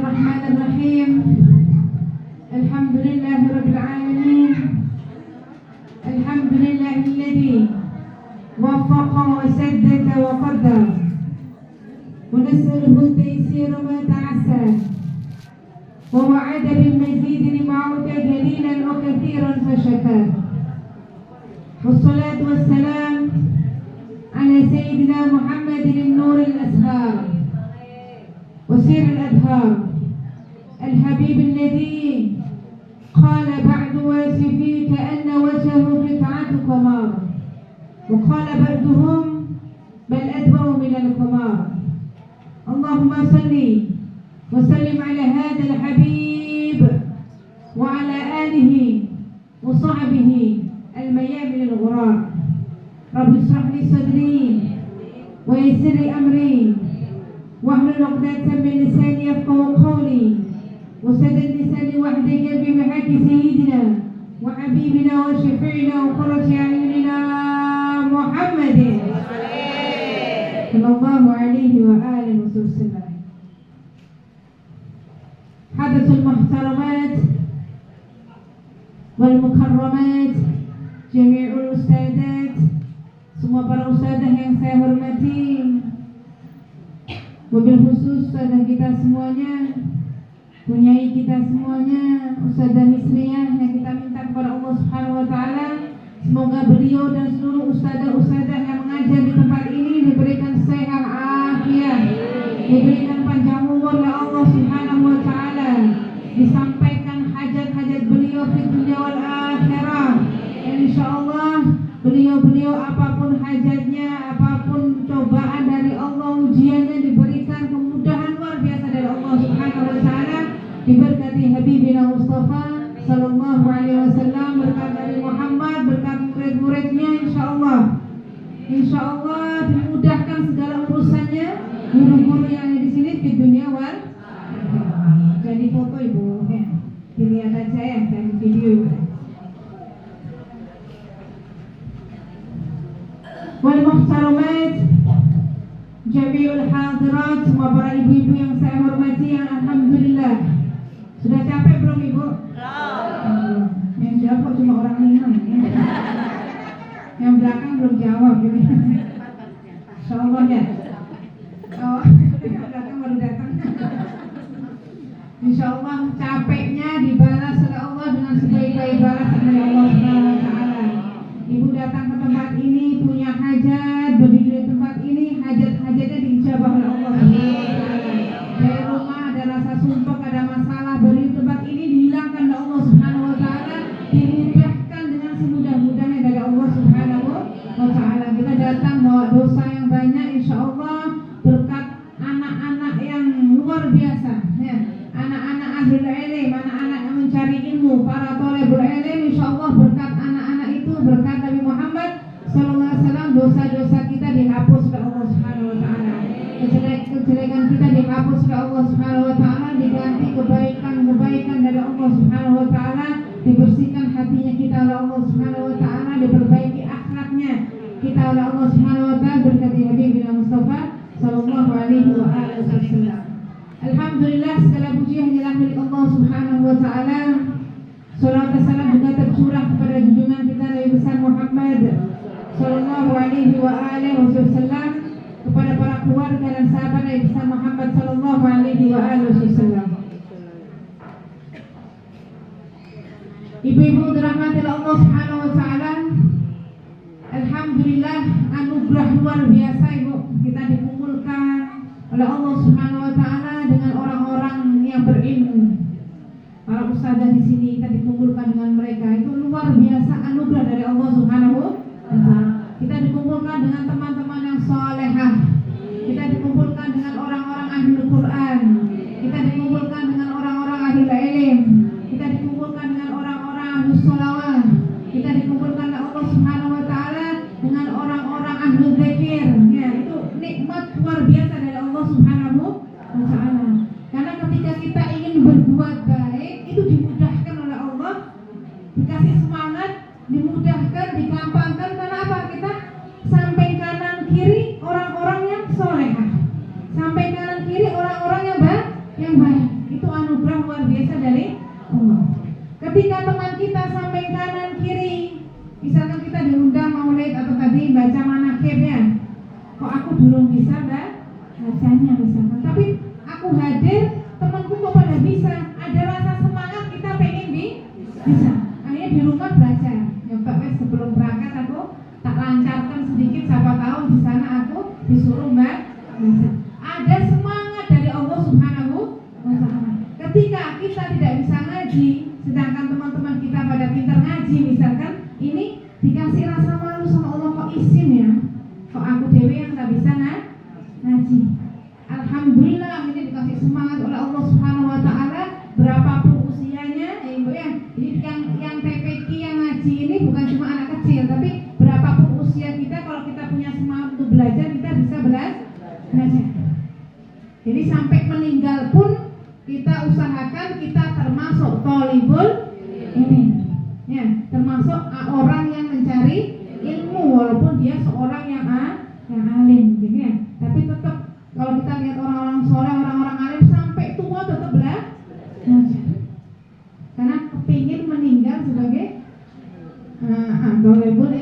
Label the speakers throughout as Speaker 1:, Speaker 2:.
Speaker 1: Bismillahirrahmanirrahim. Alhamdulillahirabbil alamin. Alhamdulillahilladzi waffaqa wa saddada wa qaddara. Wa nas'aluhu taysira ma ta'assara. Wa wa'ada bil mazid lima'uda dalilan wa katsiran fashakara. Wassalatu wassalam ala sayyidina Muhammadin an-nur al-azhar وسير الأدهار الحبيب الذي قال بعد واسفي كأن وجهه قطعة قمار وقال بعضهم بل أدبر من القمار. اللهم صل وسلم على هذا الحبيب وعلى آله وصحبه الميامن الغرار. رب اشرح لي صدري ويسر لي أمري واحلل عقدة من لساني يفقهوا قولي وسدد لساني واهد قلبي بحق سيدنا وحبيبنا وشفيعنا وقرة أعيننا محمد صلى الله عليه وآله وسلم. حضرة المحترمات والمكرمات, جميع الأستاذات, semua para ustadzah yang saya hormati, wabil khusus ustadzah kita semuanya, punyai kita semuanya, Ustadzah Misriyah yang kita minta kepada Allah Subhanahu wa taala, semoga beliau dan seluruh ustadzah-ustadzah yang mengajar di tempat ini diberikan sehat afiat, diberikan panjang umur oleh Allah Subhanahu wa taala, disampaikan hajat-hajat beliau di dunia wal akhirah. Insyaallah beliau apapun hajatnya, apapun cobaan dari Allah, ujiannya, diberikan kemudahan luar biasa dari Allah Subhanahu wa taala, diberkati Habibina Mustafa sallallahu alaihi wasallam, berkat dari Muhammad, berkat murid-muridnya, insyaallah dimudahkan segala urusannya, guru-guru yang ada di sini di dunia wal akhirah. Jadi foto ibu ya, dilihat aja ya dari video itu. Wal muhtaramat, jami'ul hadirat, semua para ibu-ibu yang saya hormati, yang alhamdulillah. Sudah capek belum ibu? Belum. Yang jawab kok cuma orang 5 ya. Yang belakang belum jawab gitu. Insyaallah ya. Oh, yang belakang baru datang. Insyaallah capeknya dibalas oleh Allah dengan sebaik-baik balasan dari Allah Subhanahu wa taala. Ibu datang ke tempat ini punya hajat, berdiri di tempat ini, hajat-hajatnya diijabah oleh Allah Subhanahu wa taala. Dari rumah ada rasa sumpah, ada masalah, berdiri di tempat ini dihilangkan oleh Allah Subhanahu wa taala, dimudahkan dengan semudah-mudahnya dari Allah Subhanahu wa taala. Kita datang bawa dosa yang banyak, insyaallah berkat anak-anak yang luar biasa ya. Anak-anak ahlul ilm, anak-anak yang mencari ilmu, para thalibul ilm, insyaallah berkat anak-anak itu, berkat Nabi Muhammad sallallahu alaihi wasallam, dosa-dosa kita dihapus oleh Allah Subhanahu wa taala. Kejelekan kita dihapus oleh Allah Subhanahu wa taala, diganti kebaikan dari Allah Subhanahu wa taala, dibersihkan hatinya kita oleh Allah Subhanahu wa taala, diperbaiki akhlaknya kita oleh Allah Subhanahu wa taala, berkati Habibina Mustafa sallallahu alaihi wa alihi wasallam. Alhamdulillah, segala puji hanyalah milik Allah Subhanahu wa taala. Salawat dan salam juga tercurah kepada junjungan kita Nabi besar Muhammad sallallahu alaihi wa alihi wasallam, kepada para keluarga dan sahabat Nabi besar Muhammad sallallahu alaihi wa alihi wasallam. Ibu-ibu dirahmati Allah Subhanahu wa taala, alhamdulillah anugerah luar biasa ibu, kita dikumpulkan oleh Allah Subhanahu wa taala dengan orang-orang yang berilmu. Para ustadzah di sini kita dikumpulkan dengan mereka, itu luar biasa anugerah dari Allah Subhanahu wa taala. Kita dikumpulkan dengan teman-teman yang salehah. Kita dikumpulkan dengan orang-orang ahli Quran. Kita dikumpulkan dengan orang-orang ahli ilm. Kita dikumpulkan dengan orang-orang ahli sholawat. Kita dikumpulkan oleh Allah Subhanahu wa taala dengan orang-orang ahli zikir. Ya, itu nikmat luar biasa dari Allah Subhanahu wa taala. Karena ketika kita ingin berbuat baik, itu dimudahkan oleh Allah, dikasih semangat, dimudahkan, digampangkan. Karena apa? Kita sampai kanan kiri orang-orang yang solehah, sampai kanan kiri orang-orang yang baik. Itu anugerah luar biasa dari Allah. Ketika teman kita sampai kanan kiri, misalkan kita diundang maulid atau tadi baca manakib ya, kok aku belum bisa bacanya misalkan, tapi aku hadir, temanku kok pada bisa, ada rasa semangat, kita pengen bisa. Akhirnya di rumah belajar, nyoba sebelum berangkat aku tak lancarkan sedikit, siapa tahu di sana aku disuruh baca. Ada semangat dari Allah Subhanahu wa Ta'ala. Ketika kita tidak bisa ngaji, sedangkan teman-teman kita pada pintar ngaji misalkan, ini dikasih rasa malu sama Allah, kok isim ya, kok aku dewi yang tak bisa ngaji. Alhamdulillah ini dikasih semangat oleh Allah Subhanahu wa Ta'ala, berapapun usianya ibu ya. Jadi yang TPQ yang ngaji ini bukan cuma anak kecil, tapi berapapun usia kita, kalau kita punya semangat untuk belajar, kita bisa belajar. Jadi sampai meninggal pun kita usahakan kita termasuk thalibul ini ya, termasuk orang yang mencari ilmu walaupun dia seorang yang alim gitu ya. Tapi tetap kalau kita lihat orang-orang soleh, orang-orang alim sampai tua tetap belajar. Karena kepingin meninggal sebagai thalibul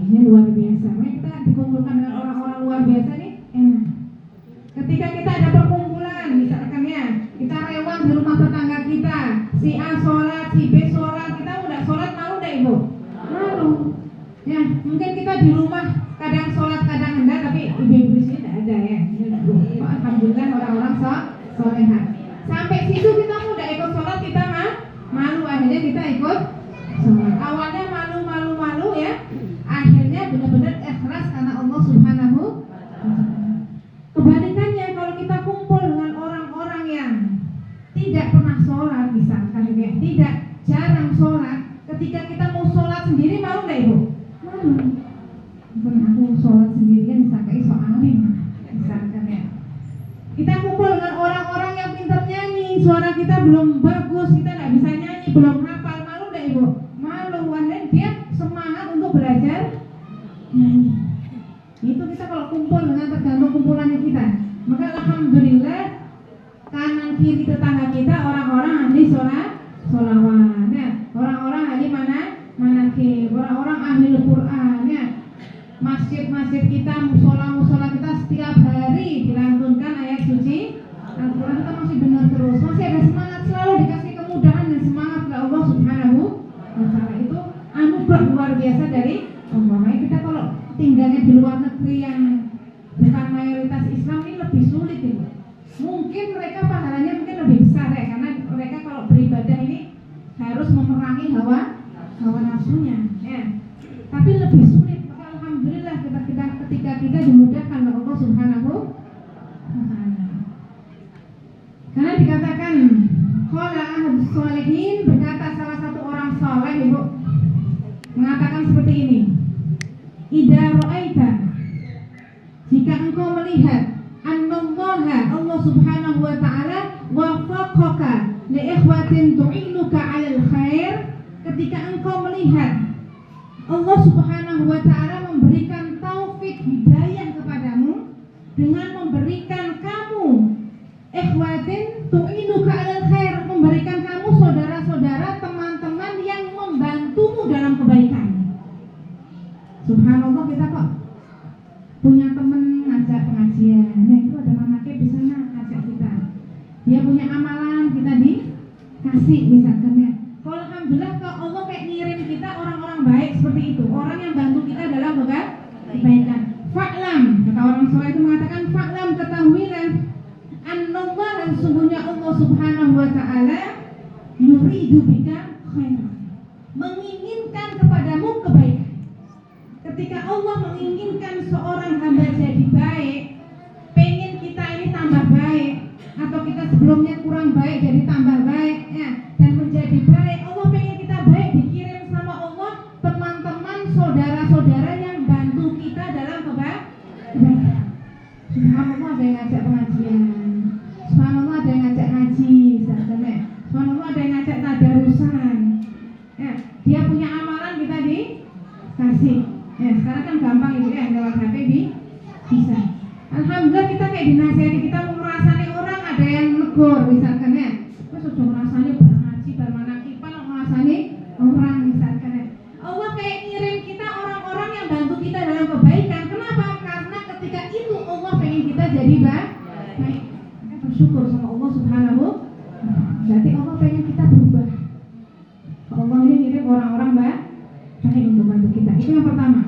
Speaker 1: ini luar biasa. Makanya kita dikumpulkan dengan orang-orang luar biasa nih enak. Ketika kita ada perkumpulan, misalkan ya, kita rewan di rumah tetangga kita, si A sholat, si B sholat, kita udah sholat malu deh ibu, malu. Ya, mungkin kita di rumah kadang sholat, kadang enggak, tapi ibu-ibu di sini tidak ada ya. Alhamdulillah orang-orang sholeha. Sampai situ kita udah ikut sholat, kita malu, akhirnya kita ikut sholat. Awalnya malu ya, akhirnya benar-benar ikhlas karena Allah Subhanahu wa Ta'ala. Kebalikannya kalau kita kumpul dengan orang-orang yang tidak pernah sholat misalkan ya, tidak, jarang sholat, ketika kita mau sholat sendiri malu nggak ibu? Malu. Bukan aku sholat sendirian misalkan soalin misalkan ya. Kita kumpul dengan orang-orang yang pintar nyanyi, suara kita belum bagus, kita nggak bisa nyanyi, belum hafal, malu nggak ibu? Malu. Wahai dia semangat untuk belajar nyanyi. Itu kita kalau kumpul dengan tergantung kumpulannya kita. Maka alhamdulillah kanan kiri tetangga kita orang-orang ahli sholawat ya, orang-orang ahli manakib, orang-orang ahli Al-Quran ya. Masjid-masjid kita, musola kita setiap hari dilantunkan ayat suci Al-Quran, kita masih benar terus, masih ada semangat, selalu dikasih kemudahan dan semangat oleh Allah Subhanahu wa Ta'ala. Itu anugerah luar biasa dari Allah. Makanya kita kalau tinggalnya di luar negeri yang bukan mayoritas Islam ini lebih sulit itu. Mungkin mereka pahalanya mungkin lebih besar ya, karena mereka kalau beribadah ini harus memerangi hawa nafsunya ya. Tapi lebih sulit. Maka alhamdulillah ketika kita dimudahkan oleh Allah Subhanahu wa Ta'ala. Karena dikatakan qala ahadus sholihin, berkata salah satu orang saleh ibu, mengatakan seperti ini. Idza ra'aita, jika engkau melihat annallaha, Allah Subhanahu wa Ta'ala wafaqaka li ikhwatin tu'inuka 'alal khair, ketika engkau melihat Allah Subhanahu wa Ta'ala memberikan taufik hidayah kepadamu dengan memberikan kamu ikhwatin tu'inuka 'alal khair, memberikan kamu saudara-saudara, teman-teman yang membantumu dalam kebaikan. Subhanallah, kita kok punya teman ngajak pengajian, nah itu ada manakib di sana ngajak kita. Dia punya amalan, kita dikasih misalkan ya. Kalau alhamdulillah kok Allah kayak ngirim kita orang-orang baik seperti itu, orang yang bantu kita dalam kebaikan. Fa'lam, kata orang soleh itu mengatakan, fa'lam, ketahuilah, annallah, dan sesungguhnya Allah Subhanahu wa Ta'ala yuridu bika khairan, menginginkan kepadamu kebaikan. Ketika Allah menginginkan seorang hamba jadi baik, pengen kita ini tambah baik, atau kita sebelumnya kurang baik jadi tambah baik ya, dan menjadi baik, Allah pengen kita baik, dikirim sama Allah teman-teman, saudara-saudara yang bantu kita dalam kebaikan. Subhanallah, ada yang ngajak pengajian, subhanallah ada yang ngajak ngaji, subhanallah ada yang ngajak tadarusan ya. Dia punya amalan, kita dikasih. Ya, sekarang kan gampang itu ya, lewat HP bisa. Alhamdulillah kita kayak dinasihati, kita mau merasani orang, ada yang negur misalkan ya. sudah rasanya ngaji bermanakipan rasanya orang misalkan ya. Allah kayak ngirim kita orang-orang yang bantu kita dalam kebaikan. Kenapa? Karena ketika itu Allah pengen kita jadi baik. Kita bersyukur sama Allah Subhanahu. Berarti Allah pengen kita berubah. Allah ini ngirim orang-orang baik untuk bantu kita. Itu yang pertama.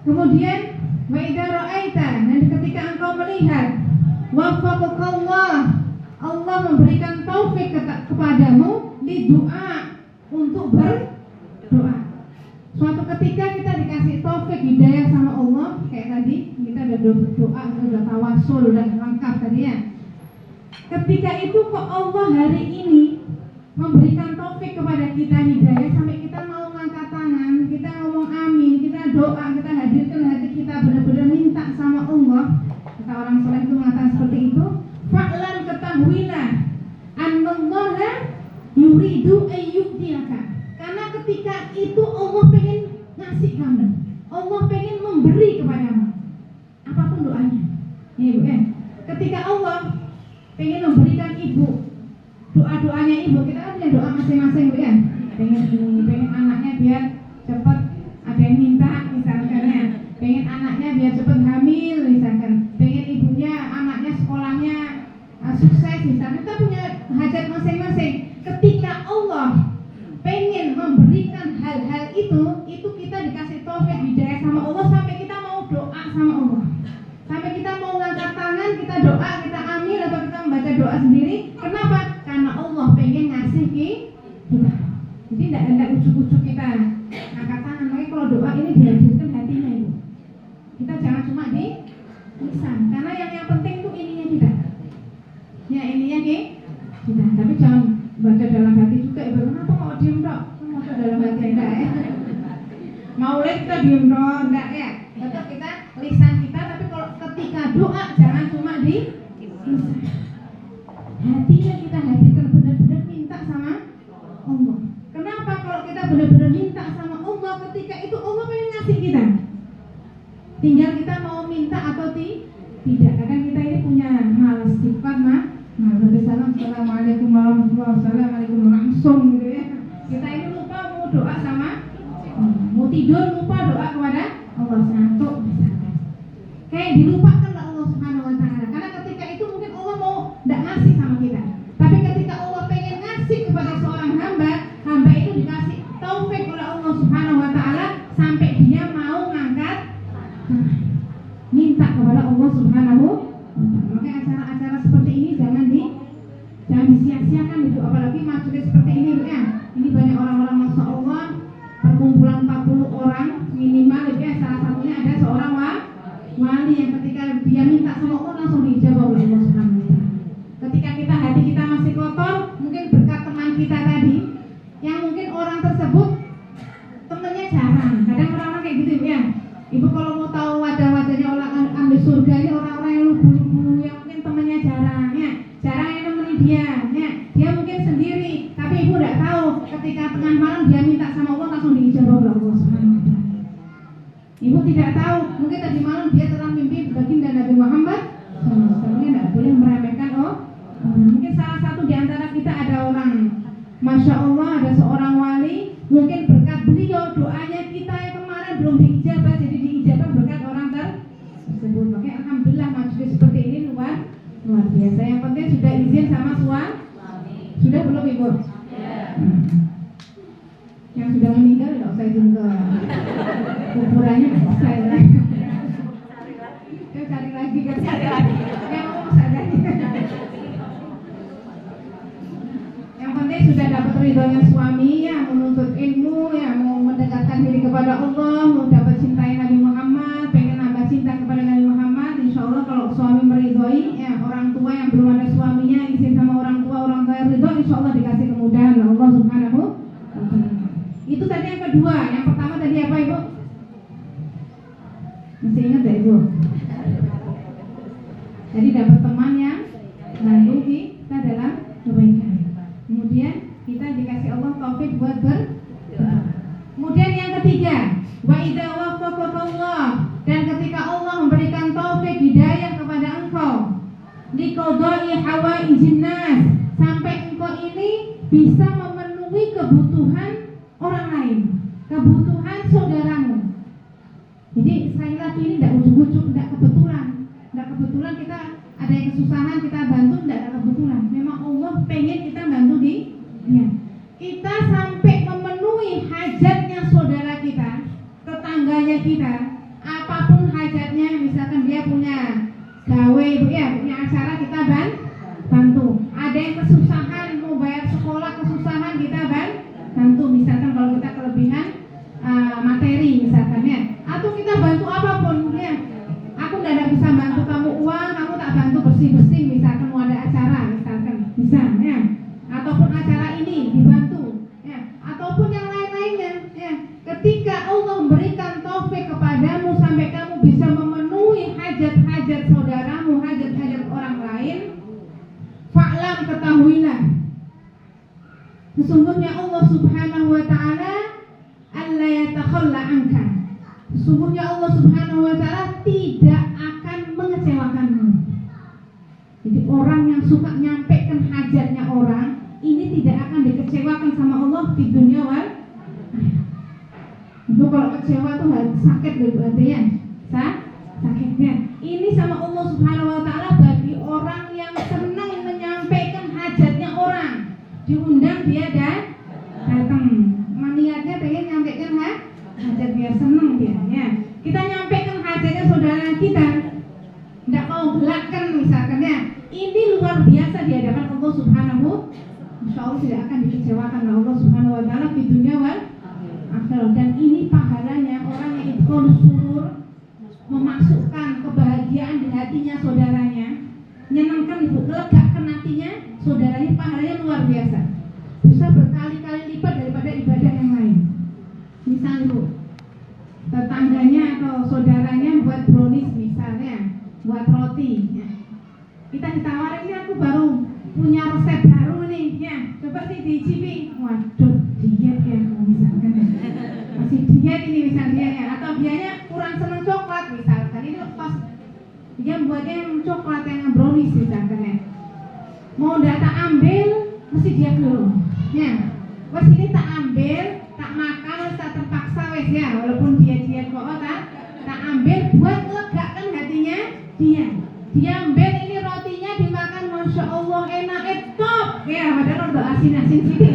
Speaker 1: Kemudian wa idza ra'aita, dan ketika engkau melihat waffaqakallah, Allah memberikan taufik kepadamu di doa untuk berdoa. Suatu ketika kita dikasih taufik hidayah sama Allah, kayak tadi kita udah berdoa, udah tawasul, udah lengkap tadi ya. Ketika itu kok Allah hari ini memberikan taufik kepada kita hidayah sampai kita mau ngangkat tangan, kita ngomong amin, kita doa, kita hadirkan hati kita benar-benar minta sama Allah. Kata orang soleh itu mengatakan seperti itu. Fa'lan, ketahuilah annallaha yuridu ayyu'tiyaka. Karena ketika itu Allah pengen ngasih kamu, Allah pengen memberi kepadamu apapun doanya. Ya ibu ya. Ketika Allah pengen memberikan ibu doa-doanya ibu, kita kan punya doa masing-masing bu ya. Pengen anaknya biar cepat, ada yang minta misalkan ya. Pengen anaknya biar cepat hamil misalkan. Pengen ibunya anaknya sekolahnya sukses misalkan. Kita punya hajat masing-masing. Ketika Allah pengen memberikan hal-hal itu kita dikasih taufik hidayah sama Allah sampai kita mau doa sama Allah. Sampai kita mau ngangkat tangan, kita doa, kita amin atau kita membaca doa sendiri. Kenapa? Karena Allah pengen ngasih kita. Jadi tidak ujuk-ujuk kita angkat tangan. Makanya kalau doa ini dihadirkan hatinya ibu. Kita jangan cuma di lisan. Karena yang penting itu ininya kita. Ya ininya kita. Tapi jangan baca dalam hati juga ibu. Kenapa mau diem dok? Mau baca dalam hati enggak ya? Maulid kita diem dok, enggak ya? Tetap kita lisan kita. Tapi kalau ketika doa jangan cuma di lisan. Hatinya kita hadirkan benar-benar minta sama Allah. Kenapa? Kalau kita benar-benar minta sama Allah, ketika itu Allah pengen ngasih kita. Tinggal kita mau minta atau tidak. Kadang kita ini punya malas sifat Assalamualaikum warahmatullahi wabarakatuh langsung gitu ya. Kita ini lupa mau doa sama mau tidur lupa doa kepada Allah, ngantuk misalkan. Kayak dilupakan lah Allah Subhanahu wa taala. Karena ketika itu mungkin Allah mau enggak ngasih sama kita. Tapi ketika Allah pengen ngasih kepada seorang hamba itu dikasih taufik oleh Allah Subhanahu wa taala sampai dia mau ngangkat minta kepada Allah Subhanahu wa taala. Makanya acara-acara seperti ini jangan disia-siakan itu, apalagi majelis seperti ini ya. Ini banyak orang-orang masya Allah, perkumpulan 40 orang minimal ya. Salah satunya ada seorang wali yang ketika dia minta sama Allah langsung dijawab oleh Allah Subhanahu wa taala. Ketika hati kita masih kotor, mungkin berkat teman kita tadi yang mungkin orang tersebut temannya jarang. Kadang orang-orang kayak gitu ya. Ibu kalau mau tahu wajah-wajahnya orang ahli surga ini orang-orang yang lugu-lugu yang mungkin temannya jarang ya. Jarang yang nemenin dia ya. Dia mungkin sendiri, tapi ibu tidak tahu ketika tengah malam dia minta sama Allah langsung dijawab oleh Allah Subhanahu wa taala. Ibu tidak tahu, mungkin tadi malam dia telah mimpi baginda Nabi Muhammad. Sebenarnya tidak boleh meremehkan mungkin salah satu di antara kita ada orang masya Allah, ada seorang wali, mungkin berkat beliau doanya kita yang kemarin belum diijabah jadi diijabah berkat orang tersebut. Makanya alhamdulillah majelis seperti ini luar biasa. Yang penting sudah izin sama suami. Sudah belum ibu? Yang sudah meninggal tidak usah izin ke kuburannya, saya lagi. Cari lagi kan? Cari lagi. Yang mau sadar. Yang penting sudah dapat ridhonya suami ya, menuntut ilmu ya, mau mendekatkan diri kepada Allah, mau dapat cintai Nabi Muhammad, pengen nambah cinta kepada Nabi Muhammad. Insya Allah kalau suami meridhoi ya, orang tua yang belum ada suaminya izin sama orang tua yang ridho, insya Allah dikasih kemudahan Allah Subhanahu wa taala. Itu tadi yang kedua. Yang pertama tadi apa ibu? Masih ingat gak ibu? Jadi dapat teman yang bantu kita dalam kebaikan. Kemudian kita dikasih Allah taufik buat berdoa. Kemudian yang ketiga, wa idza waffaqakallah, dan ketika Allah memberikan taufik hidayah kepada engkau liqada'i hawaijin nas, sampai engkau ini bisa memenuhi kebutuhan orang lain, kebutuhan saudaramu. Jadi sekali lagi ini tidak ujuk-ujuk, tidak kebetulan kita ada yang kesusahan kita bantu, tidak ada kebetulan. Memang Allah pengen kita bantu dia. Kita sampai memenuhi hajatnya saudara kita, tetangganya kita, apapun hajatnya, misalkan dia punya gawe, punya acara kita bantu. Ada yang kesusahan mau bayar sekolah, kesusahan kita bantu. Misalkan kalau kita kelebihan materi misalkan ya, atau kita bantu apapun ya. Aku tidak bisa bantu kamu uang, kamu tak bantu bersih-bersih misalkan mau ada acara misalkan, bisa ya. Ataupun acara ini dibantu ya, ataupun yang lain-lainnya ya. Ketika Allah memberikan taufik kepadamu sampai kamu bisa memenuhi hajat-hajat saudaramu, hajat-hajat orang lain, fa'lam, ketahuilah sesungguhnya Allah Subhanahu wa ta'ala alla yatakhalla anka. Sesungguhnya Allah Subhanahu wa ta'ala tidak akan mengecewakanmu. Jadi orang yang suka nyampaikan hajatnya orang ini tidak akan dikecewakan sama Allah di dunia wal akhirat. Itu kalau kecewa tuh sakit berarti ya, sakitnya. Ini sama Allah Subhanahu wa ta'ala bagi orang yang senang menyampaikan hajatnya orang. Diundang dia datang. Niatnya pengen nyampaikan hajat dia, senang dia ya. Kita nyampaikan hajatnya saudara kita, tidak mau belakang misalkan ya. Ini luar biasa di hadapan Allah Subhanahu. Insya Allah tidak akan dikecewakan oleh Allah Subhanahu wa ta'ala di dunia wal akhirat. Dan ini pahalanya orang yang idkhul surur, memasukkan kebahagiaan di hatinya saudaranya, menyenangkan ibu, melegakan hatinya saudaranya, pahalanya luar biasa. Bisa berkali-kali lipat daripada ibadah yang lain. Misal ibu, tetangganya atau saudaranya buat brownies misalnya, buat roti ya. Kita ditawarin, ini aku baru punya resep baru nih ya, coba sih dicicipi. Waduh, diet ya misalkan ya. Masih diet ini misalnya ya. Atau dianya kurang senang coklat misalkan, ini pas dia buatnya yang coklat yang brownies misalkan ya. Mau data ambil mesti dia dulu ya. Wes ini tak ambil, tak makan, tak terpaksa wes ya, walaupun dia kok tak ambil buat melegakan hatinya dia. Dia ambil ini rotinya dimakan, masya Allah enak, top ya, padahal udah asin-asin sedikit.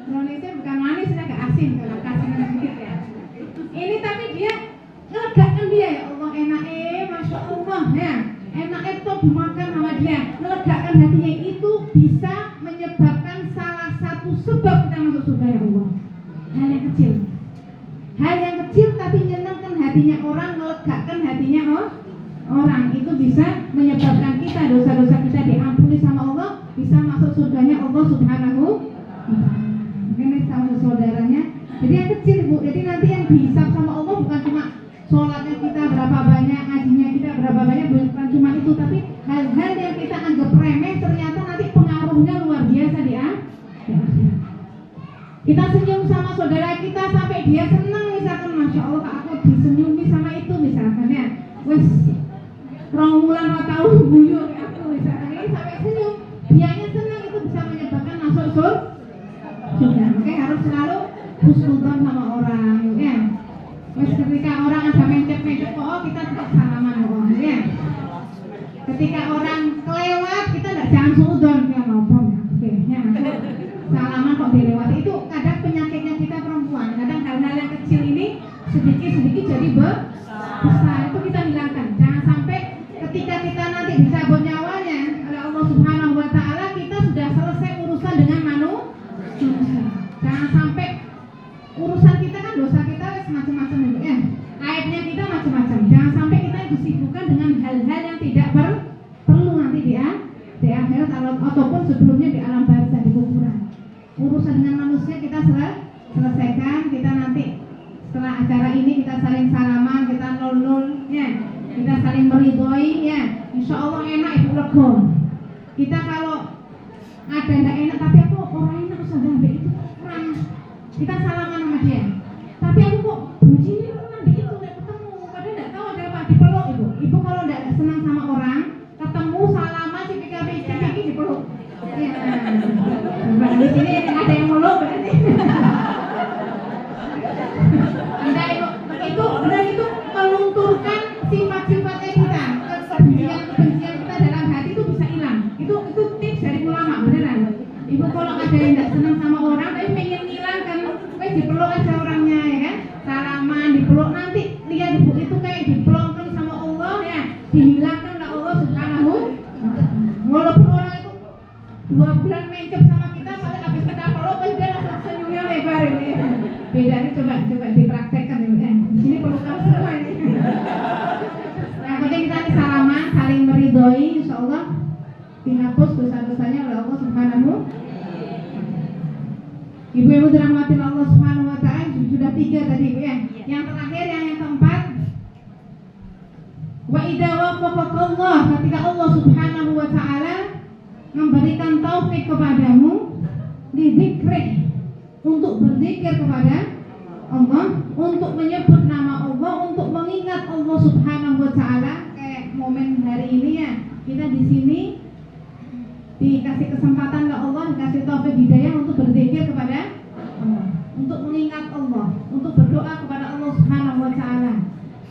Speaker 1: Browniesnya bukan manis, agak asin, kalau kasih sedikit ya. Ini tapi dia melegakan dia, ya Allah enak, masya Allah ya, enak top dimakan sama dia, melegakan hatinya. Itu bisa menyebabkan salah satu sebab kita masuk surga ya Allah. Hal yang kecil tapi menyenangkan hatinya orang, melegakan hatinya orang, itu bisa menyebabkan kita dosa-dosa kita diampuni sama Allah, bisa masuk surganya Allah Subhanahu wa ta'ala. Mungkin sama saudaranya. Jadi yang kecil Bu, jadi nanti yang dihisab sama Allah bukan cuma sholatnya kita berapa banyak, ngajinya kita berapa banyak, bukan cuma itu, tapi hal-hal yang kita anggap remeh ternyata nanti pengaruhnya luar biasa di akhirat. Kita senyum sama saudara kita sampai dia senang misalkan, masya Allah aku disenyumi sama itu misalkan ya. Wes rongmulan tahu guyu aku misalkan ini sampai senyum, dianya senang, itu bisa menyebabkan masuk surga. Makanya harus selalu husnudzon sama orang ya. Wes ketika orang ada mencet-mencet kita tetap salaman ya. Ketika orang kelewat kita tidak jangan suudzon ya maupun oke ya. Salaman kok dilewati, itu kadang penyakitnya kita perempuan. Kadang hal-hal yang kecil ini sedikit-sedikit jadi besar, itu kita hilangkan. Jangan sampai ketika kita nanti dicabut nyawanya oleh Allah Subhanahu wa ta'ala, kita sudah selesai urusan dengan manusia. Jangan sampai urusan kita kan dosa kita macam-macam ya. Aibnya kita macam-macam. Jangan sampai kita disibukkan dengan hal-hal yang tidak perlu nanti di akhirat ataupun sebelumnya di alam barzah, di kuburan. Urusan dengan manusia kita selesaikan. Kita nanti setelah acara ini kita saling salaman, kita nol ya, kita saling meridhoi ya. Insya Allah enak ibu lego. Kita kalau ada nggak enak tapi aku orang enak usah sampai itu kurang, kita salaman sama dia. Tapi aku kok benci nih nanti itu nggak ketemu, padahal nggak tahu ada apa, dipeluk ibu. Ibu kalau nggak senang sama orang, ketemu salam tapi dipeluk. Ya. Di sini ada yang meluk berarti. Itu melunturkan sifat-sifatnya kita, kebencian kita dalam hati itu bisa hilang. Itu tips dari ulama beneran. Ibu kalau ada yang tidak senang sama orang tapi pengen ngilangkan, dipeluk aja orangnya ya kan, salaman dipeluk, nanti lihat ibu itu kayak dipelongkan sama Allah ya, dihilangkan oleh Allah Subhanahu. Walaupun orang itu 2 bulan mencep sama kita, pada habis kita peluk dia langsung senyumnya lebar ya. Bedanya coba dipraktekkan ya. Di sini pelukan semua ini. Yang penting kita ini salaman, saling meridhoi, insyaallah dihapus dosa-dosanya oleh Allah Subhanahu. Ibu-ibu dirahmati Allah Subhanahu wa taala, sudah 3 tadi Ibu ya. Yang terakhir yang keempat, wa idza wafaqakallah, ketika Allah Subhanahu wa taala memberikan taufik kepadamu lidzikri, untuk berzikir kepada Allah, untuk menyebut nama Allah, untuk mengingat Allah Subhanahu wa taala. Kayak momen hari ini ya, kita di sini dikasih kesempatan oleh Allah, dikasih taufik hidayah untuk berzikir kepada Allah, untuk mengingat Allah, untuk berdoa kepada Allah Subhanahu wa taala.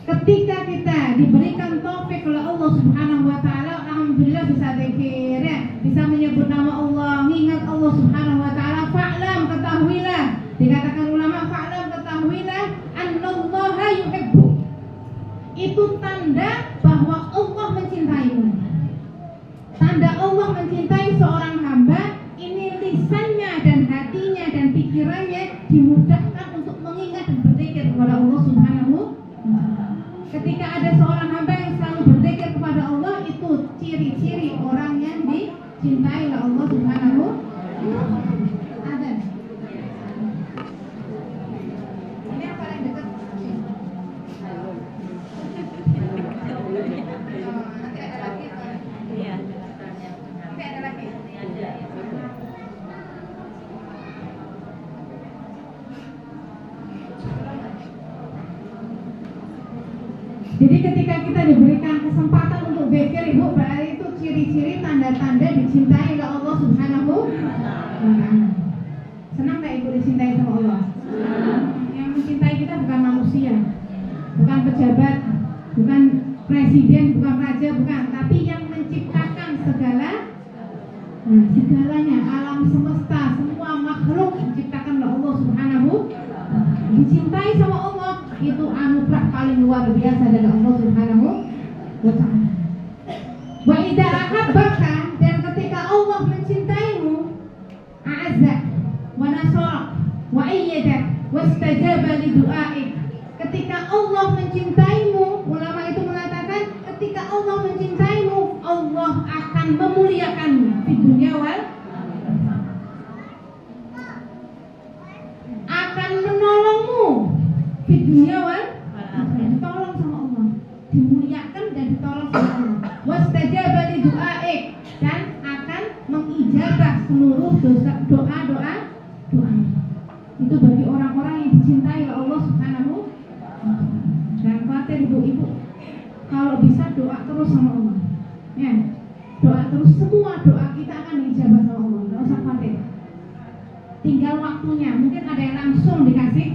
Speaker 1: Ketika kita diberikan taufik oleh Allah Subhanahu wa taala, alhamdulillah bisa zikir ya, bisa menyebut nama Allah, mengingat Allah Subhanahu wa taala. Fa'lam, ketahuilah, dikatakan ulama, fa'lam, ketahuilah annallaha yuhibbu. Itu tanda bahwa Allah mencintaimu. Tanda Allah mencintai seorang hamba, ini lisannya dan hatinya dan pikirannya dimudahkan untuk mengingat dan berzikir kepada Allah Subhanahu wa taala. Ketika ada seorang hamba yang selalu berzikir kepada Allah, itu ciri-ciri orang yang dicintai oleh Allah Subhanahu wa taala. Ada. Ini yang paling dekat. Nanti ada lagi. Iya. Nanti ada lagi. Jadi ketika kita diberikan kesempatan untuk zikir Ibu, berarti itu ciri-ciri tanda-tanda dicintai oleh Allah Subhanahu wa taala. Senang gak Ibu dicintai sama Allah? Yang mencintai kita bukan manusia, bukan pejabat, bukan presiden, bukan raja, bukan, tapi yang menciptakan segalanya, alam semesta, semua makhluk diciptakan oleh Allah Subhanahu wa taala. Dicintai sama Allah itu anugerah paling luar biasa dari Allah Subhanahu wa taala. Wa idza ahabbaka, dan ketika Allah mencintaimu, a'azzak wa nasarak wa ayyadak wastajaba li du'aik. Ketika Allah mencintaimu, ulama itu mengatakan ketika Allah mencintaimu, Allah akan memuliakanmu di dunia wal akan menolongmu di dunia wal ditolong sama Allah, dimuliakan dan ditolong sama Allah. Wastajaba li du'aik, dan akan mengijabah seluruh doa. Itu bagi orang-orang yang dicintai oleh Allah Subhanahu wa taala. Dan khawatir ibu-ibu, kalau bisa doa terus sama Allah. Ya, doa terus, semua doa kita akan diijabah sama Allah. Enggak usah khawatir. Tinggal waktunya, mungkin ada yang langsung dikasih,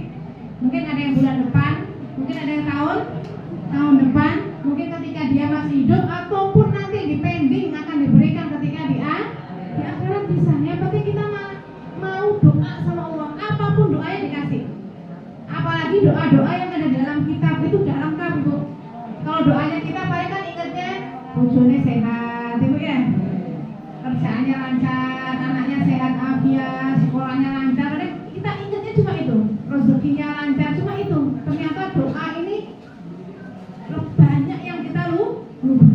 Speaker 1: mungkin ada yang bulan depan, mungkin ada yang tahun depan, mungkin ketika dia masih hidup, ataupun nanti di pending akan diberikan ketika di akhirat bisa. Yang penting kita mau doa sama Allah, apapun doanya dikasih. Apalagi doa-doa yang ada dalam kitab itu udah lengkap Ibu. Kalau doanya kita paling kan ingatnya bojone sehat, Ibu ya, kerjaannya lancar, anaknya sehat afiat, sekolahnya lancar, kita ingatnya cuma itu, rezekinya lancar, cuma itu. Ternyata doa ini banyak yang kita lupa.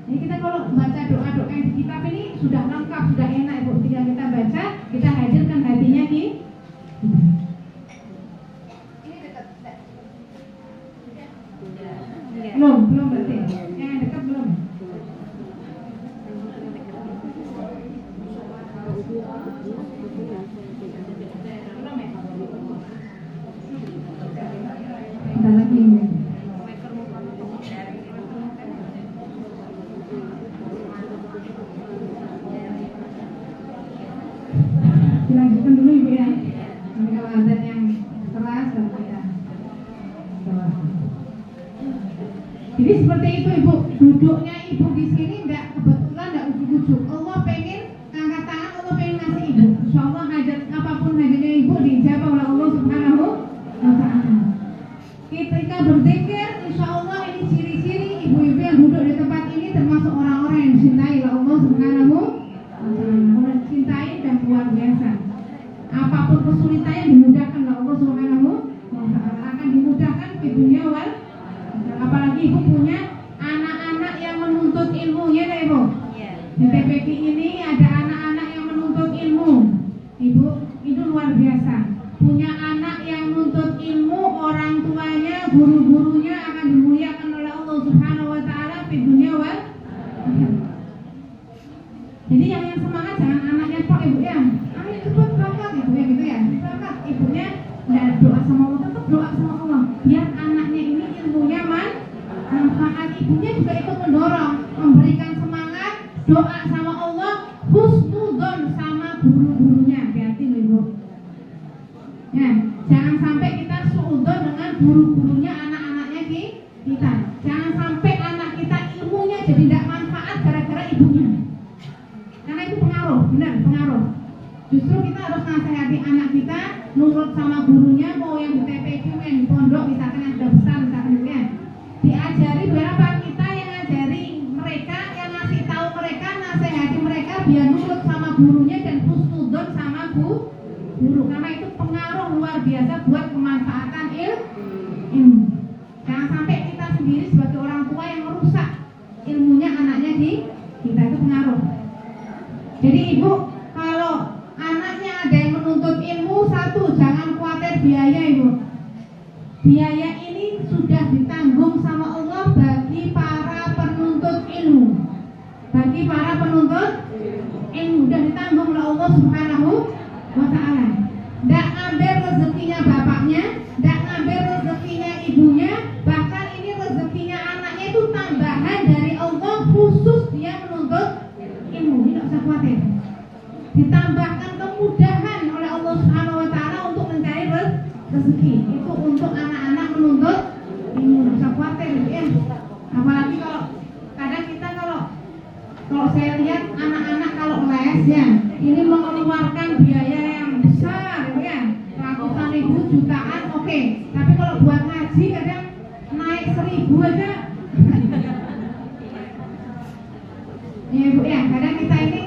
Speaker 1: Jadi kita kalau baca doa-doa yang di kitab ini sudah lengkap, sudah enak Ibu. Tinggal kita baca, kita hadirkan hatinya di ini dekat. Belum berarti. Yang dekat belum. Ada lagi ini. dilanjutkan dulu Ibu ya. Nanti kalau azan yang keras ya. Jadi seperti itu Ibu, duduknya Ibu di sini enggak kebetulan, enggak ujuk-ujuk. Allah pengen angkat tangan, Allah pengen ngasih Ibu. Insyaallah hajat apapun hajatnya Ibu dijawab oleh Allah Subhanahu wa taala. Ketika berzikir, insyaallah ini ciri-ciri ibu-ibu yang duduk di tempat ini termasuk orang-orang yang dicintai oleh Allah Subhanahu wa taala. Cintai dan luar biasa. Apapun kesulitannya dimudahkan oleh Allah Subhanahu wa taala, akan dimudahkan di dunia wal. Apalagi Ibu punya anak-anak yang menuntut ilmunya deh Ibu. Di TPQ ini ada anak-anak yang menuntut ilmu. Ibu, itu luar biasa. Punya anak yang menuntut ilmu, orang tuanya, guru-gurunya akan dimuliakan oleh Allah Subhanahu wa taala di dunia wal. Jadi yang semangat jangan anaknya Pak Ibu ya. Ayo cepat berangkat Ibu ya gitu ya. Berangkat ibunya enggak doa sama Allah, tetap doa sama Allah. Biar anaknya ini ilmunya manfaat, ibunya juga ikut mendorong, memberikan semangat, doa sama Allah, husnudzon sama guru-gurunya. Hati-hati loh Ibu. Ya, jangan sampai kita suudzon dengan guru-gurunya anak-anaknya kita. Jangan sampai anak kita ilmunya jadi tidak manfaat gara-gara ibunya. Karena itu pengaruh, benar pengaruh. Justru kita harus nasihati anak kita nurut sama gurunya, mau yang di TPQ, yang di pondok, misalkan yang sudah besar, misalkan gitu ya. Diajari berapa kita yang ngajari mereka, yang ngasih tahu mereka, nasihati mereka biar nurut sama gurunya dan husnudzon sama guru. Karena itu pengaruh luar biasa buat kemanfaatan ilmu. Jangan sampai kita sendiri sebagai orang tua yang merusak ilmunya anaknya kita, itu pengaruh. Jadi Ibu, kalau anaknya ada yang menuntut ilmu, satu, jangan khawatir biaya Ibu. Biaya ini sudah ditanggung sama Allah bagi para penuntut ilmu. Bagi para penuntut ilmu sudah ditanggung oleh Allah Subhanahu wa taala. Tidak ngambil rezekinya bapaknya, tidak ngambil rezekinya ibunya, bahkan ini rezekinya anaknya itu tambahan dari Allah khusus dia menuntut ilmu. Tidak usah khawatir. Ditambahkan kemudahan oleh Allah Subhanahu wa taala untuk mencari rezeki. Itu untuk anak-anak menuntut ilmu. Tidak usah khawatir ya. Apalagi kalau kadang kita kalau saya lihat anak-anak kalau les ya, ini mengeluarkan biaya yang besar ya, ratusan ribu, jutaan, oke. Tapi kalau buat ngaji kadang naik 1.000 aja. Ya Ibu ya, kadang kita ini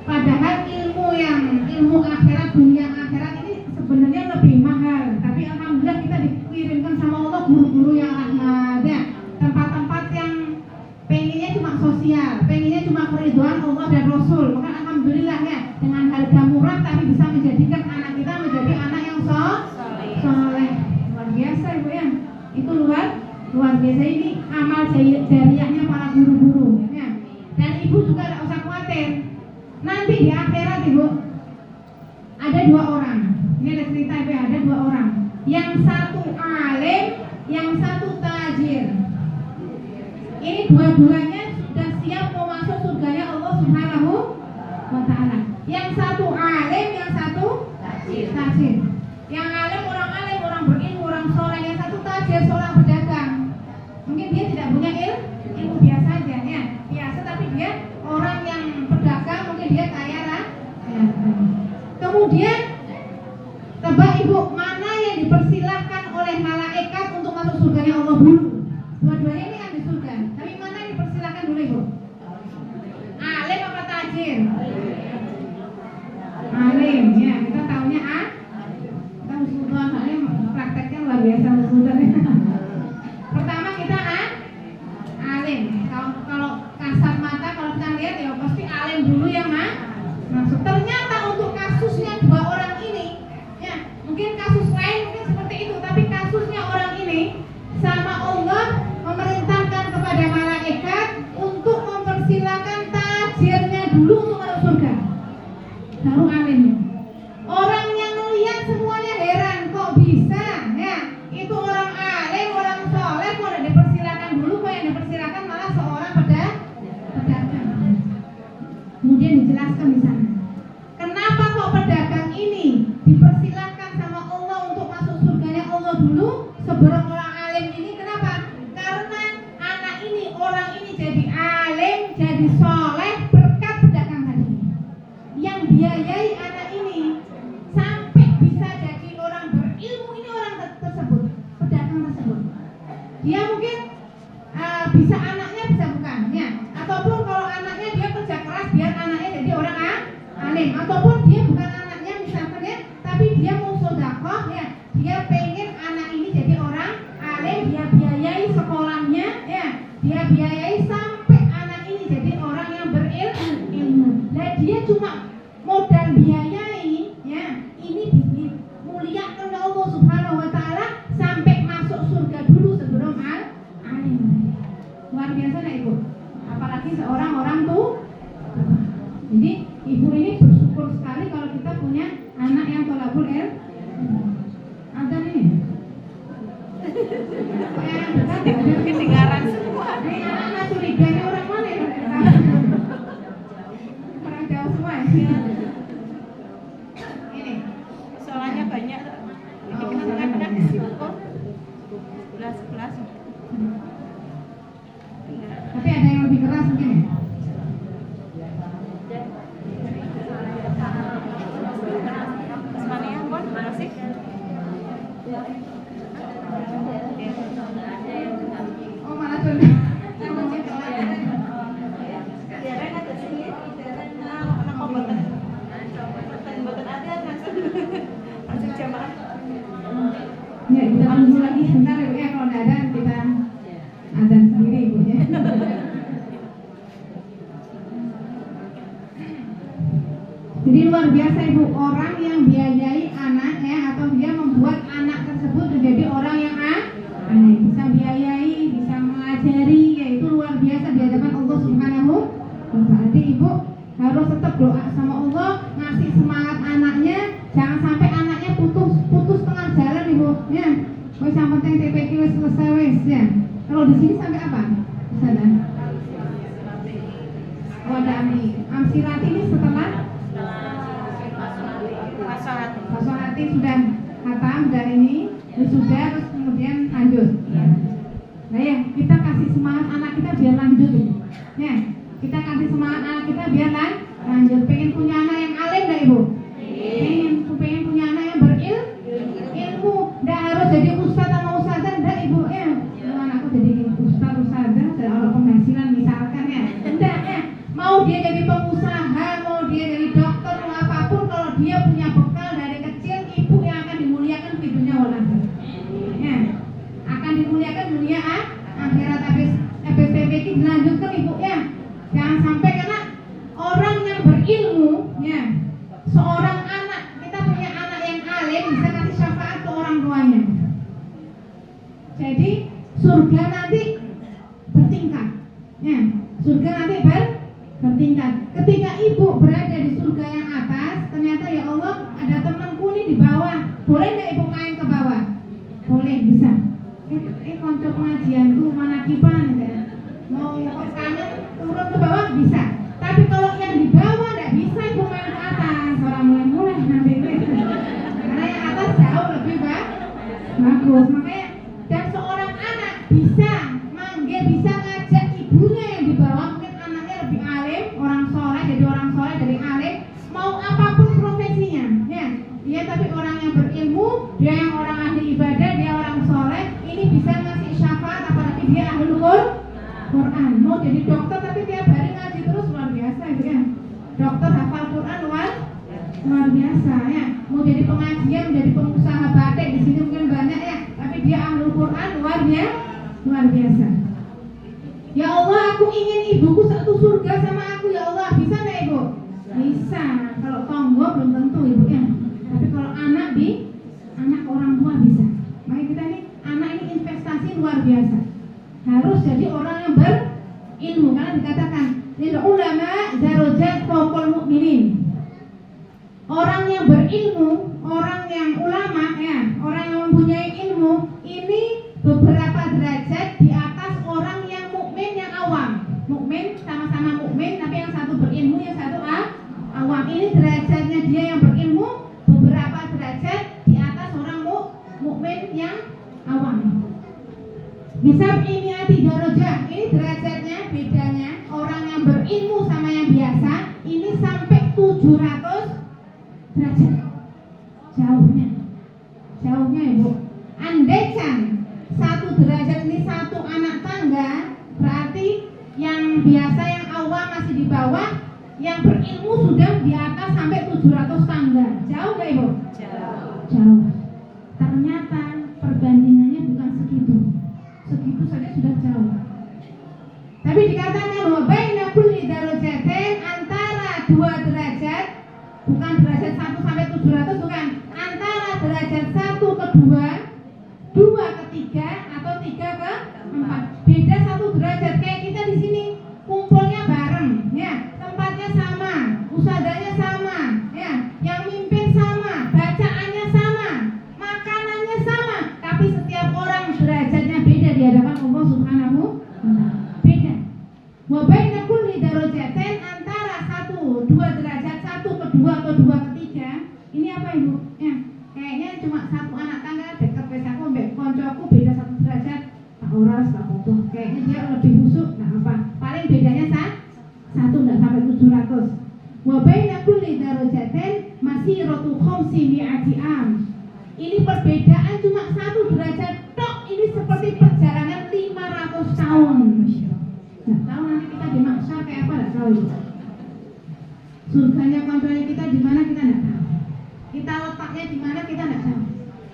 Speaker 1: padahal ilmu akhirat, dunia akhirat ini sebenarnya lebih mahal. Tapi alhamdulillah kita dikirimkan sama Allah guru-guru yang rahmat ya. Tempat-tempat yang pengennya cuma sosial, pengennya cuma keridhaan Allah dan Rasul. Maka alhamdulillah ya, dengan harga murah tapi bisa menjadikan anak kita menjadi anak yang soleh. Luar biasa Ibu ya. Itu luar biasa, ini amal jariahnya para guru-guru ya. Dan Ibu juga tidak usah khawatir. Nanti di akhirat Ibu ada 2 orang. Ini ada cerita Ibu, ada 2 orang. Yang satu alim, yang satu tajir. Ini dua-duanya sudah siap mau masuk surganya Allah Subhanahu wa taala. Yang satu alim, yang satu tajir. Yang alim, orang berilmu, orang soleh. Yang satu tajir, seorang pedagang. Mungkin dia tidak punya ilmu biasa aja ya. Biasa, tapi dia orang yang pedagang, mungkin dia kaya lah. Kemudian tebak Ibu, mana yang dipersilahkan oleh malaikat untuk masuk surganya Allah dulu? Dua-duanya ini kan di surga. Tapi mana yang dipersilahkan dulu Ibu? Alim apa tajir? Alim ya, kita tahunya kita husnudzon, alim prakteknya luar biasa husnudzon. Pertama kita alim. Kalau kasat mata, kalau kita lihat ya pasti alim dulu yang masuk. Ternyata untuk kasusnya 2 orang ini ya, mungkin kasus lain mungkin seperti itu, tapi kasusnya orang ini sama Allah memerintahkan kepada malaikat untuk mempersilahkan tajirnya dulu untuk masuk surga, baru alimnya. Orang yang melihat semuanya heran, kok bisa ya, itu orang alim, orang soleh kok udah dipersilahkan dulu, kok yang dipersilahkan malah seorang pedagang. Kemudian dijelaskan jadi soleh berkat pedagang tadi. Yang biayai anak ini sampai bisa jadi orang berilmu ini orang tersebut, pedagang tersebut. Dia mungkin bisa anaknya bisa bukan, ya. Ataupun kalau anaknya dia kerja keras biar anaknya jadi orang alim. Ataupun dia bukan anaknya misalkan ya, tapi dia mau sedekah ya. Dia pengen anak ini jadi orang alim, dia biayai sekolahnya, ya. Dia biayai sampai anak ini jadi orang yang berilmu. Nah dia cuma modal biayai, ya. Ini dimuliakan oleh Allah Subhanahu Wa Taala sampai masuk surga dulu sebelum alim. Luar biasa nah ibu. Apalagi seorang orang tuh. Jadi ibu ini bersyukur sekali kalau kita punya anak yang tholabul ilm. Ada nih.
Speaker 2: Ketinggalan semua.
Speaker 1: Ini anak-anak curiga ini orang mana ya? Orang Jawa semua ya. Ini
Speaker 2: Soalnya banyak. Ini kan anak-anak di situ kok. 11.
Speaker 1: tapi ada yang lebih keras mungkin ya?
Speaker 2: Semuanya pun masih.
Speaker 1: Oh malah curiga. Ya, kita tunggu lagi sebentar ibu ya, kalau tidak ada kita azan sendiri ibunya. Jadi luar biasa ibu, orang yang biayai anak ya, atau dia membuat anak tersebut menjadi orang yang bisa biayai, bisa mengajari, yaitu luar biasa di hadapan Allah Subhanahu wa Ta'ala. Jadi ibu harus tetap doa sama Allah, ngasih semangat anaknya, jangan sampai anaknya putus tengah jalan ibu ya. Wes yang penting TPQ wes selesai wes ya. Kalau di sini sampai apa? Sana. Oh ada amsirat ini setelah pasang hati sudah hatam dari ini sudah terus kemudian lanjut. Nah ya kita kasih semangat anak kita biar lanjut ya. Kita kasih semangat anak kita biar lanjut. Pengen punya anak yang alim dah ibu? Pengen punya anak yang berilmu. Nggak harus jadi ustadz sama ustadzah dah ibu ya. Kalau anakku jadi ustadz ustadzah ada penghasilan misalkan ya. Enggak ya. Mau dia jadi pengusaha, mau dia jadi dokter, mau apapun, kalau dia punya bekal dari kecil, ibu yang akan dimuliakan di dunia wal akhirat. Ya. Akan dimuliakan dunia akhirat. Habis PPK dilanjutkan ibu ya. Jangan sampai karena orang yang berilmu ya, seorang anak, kita punya anak yang alim bisa kasih syafaat ke orang tuanya. Jadi surga nanti bertingkat ya, surga nanti bertingkat. Ketika ibu berada di surga yang atas, ternyata ya Allah ada temanku nih di bawah, boleh nggak ibu main ke bawah? Boleh, bisa. Konco pengajianku mana kipan ya? Mau kangen turun ke bawah bisa. Tapi kalau yang di bawah nggak bisa ibu main ke atas, orang mulai nanti karena yang atas jauh lebih bagus. Makanya dan seorang anak bisa manggil, bisa ngajak ibunya yang di bawah, mungkin anaknya lebih alim, orang soleh dari alim, mau apapun profesinya ya. Dia tapi orang yang berilmu, dia yang orang ahli ibadah, dia orang soleh, ini bisa ngasih syafaat, apalagi dia ahli Quran. Mau jadi dokter tapi tiap hari ngaji terus, luar biasa itu ya. Dokter hafal Quran luar biasa ya. Mau jadi pengajian, menjadi pengusaha batik di sini mungkin banyak ya, tapi dia ahli Quran luar biasa. Ya Allah, aku ingin ibuku satu surga sama aku ya Allah, bisa nggak ibu? Bisa. Kalau tonggo belum tentu ibu ya. Tapi kalau anak orang tua bisa. Makanya kita ini anak ini investasi luar biasa. Harus jadi orang yang berilmu, karena dikatakan lil ulama darajat fawqal mukminin. Orang yang berilmu, orang yang ulama ya, orang yang mempunyai ilmu ini beberapa derajat di atas orang yang mukmin yang awam. Mukmin sama-sama mukmin, tapi yang satu berilmu, yang satu awam. Ini derajatnya dia yang berilmu beberapa derajat di atas orang mukmin yang awam. Bisa ini darajah. Ini derajatnya bedanya orang yang berilmu biasa ini sampai 700 derajat. Jauhnya Ibu. Andaikan 1 derajat ini 1 anak tangga, berarti yang biasa yang awam masih di bawah, yang berilmu sudah di atas sampai 700 tangga. Jauh gak Ibu? Jauh. Ternyata perbandingannya bukan segitu. Segitu saja sudah jauh. Tapi dikatakan bahwa baina kulli darajatain, antara 2 derajat, bukan derajat 1 sampai 700, bukan, antara derajat 1 ke 2, 2 ke 3, atau 3 ke 4. Beda 1 derajat. Kayak kita di sini kumpulnya bareng, ya, tempatnya sama, usadanya sama, ya, yang mimpin sama, bacaannya sama, makanannya sama, tapi setiap orang derajatnya beda di hadapan Allah Subhanahu wa ta'ala. Beda. Wa baina kulli darajatain, antara 1 2 derajat, 1 ke 2 atau 2 ke 3. Ini apa Ibu? Ya, kayaknya cuma 1 anak tangga dekat wis aku mbek koncoku beda 1 derajat. Tak ora tak butuh. Kayaknya dia lebih busuk, enggak apa. Paling bedanya 1 enggak sampai 700. Wa baina kulli darajatain masiratu khamsi mi'ati am. Ini perbedaan cuma 1 derajat tok, ini seperti perjalanan 500 tahun. Nah, tahu nanti kita di mahsyar kayak apa enggak tahu. Surganya kontrolnya kita di mana kita enggak tahu. Kita letaknya di mana kita enggak tahu.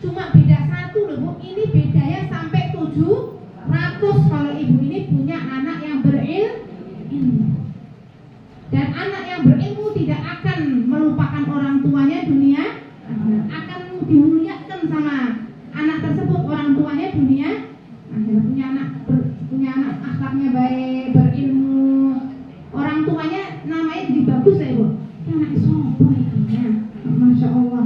Speaker 1: Cuma beda 1 loh Bu, ini bedanya sampai 700 kalau ibu ini punya anak yang berilmu. Dan anak yang berilmu tidak akan melupakan orang tuanya dunia, akan dimuliakan sama anak tersebut, orang tuanya dunia. Punya anak akhlaknya baik, berilmu, orang tuanya namanya jadi bagus ya Ibu. Anak sopo ya, Masya Allah.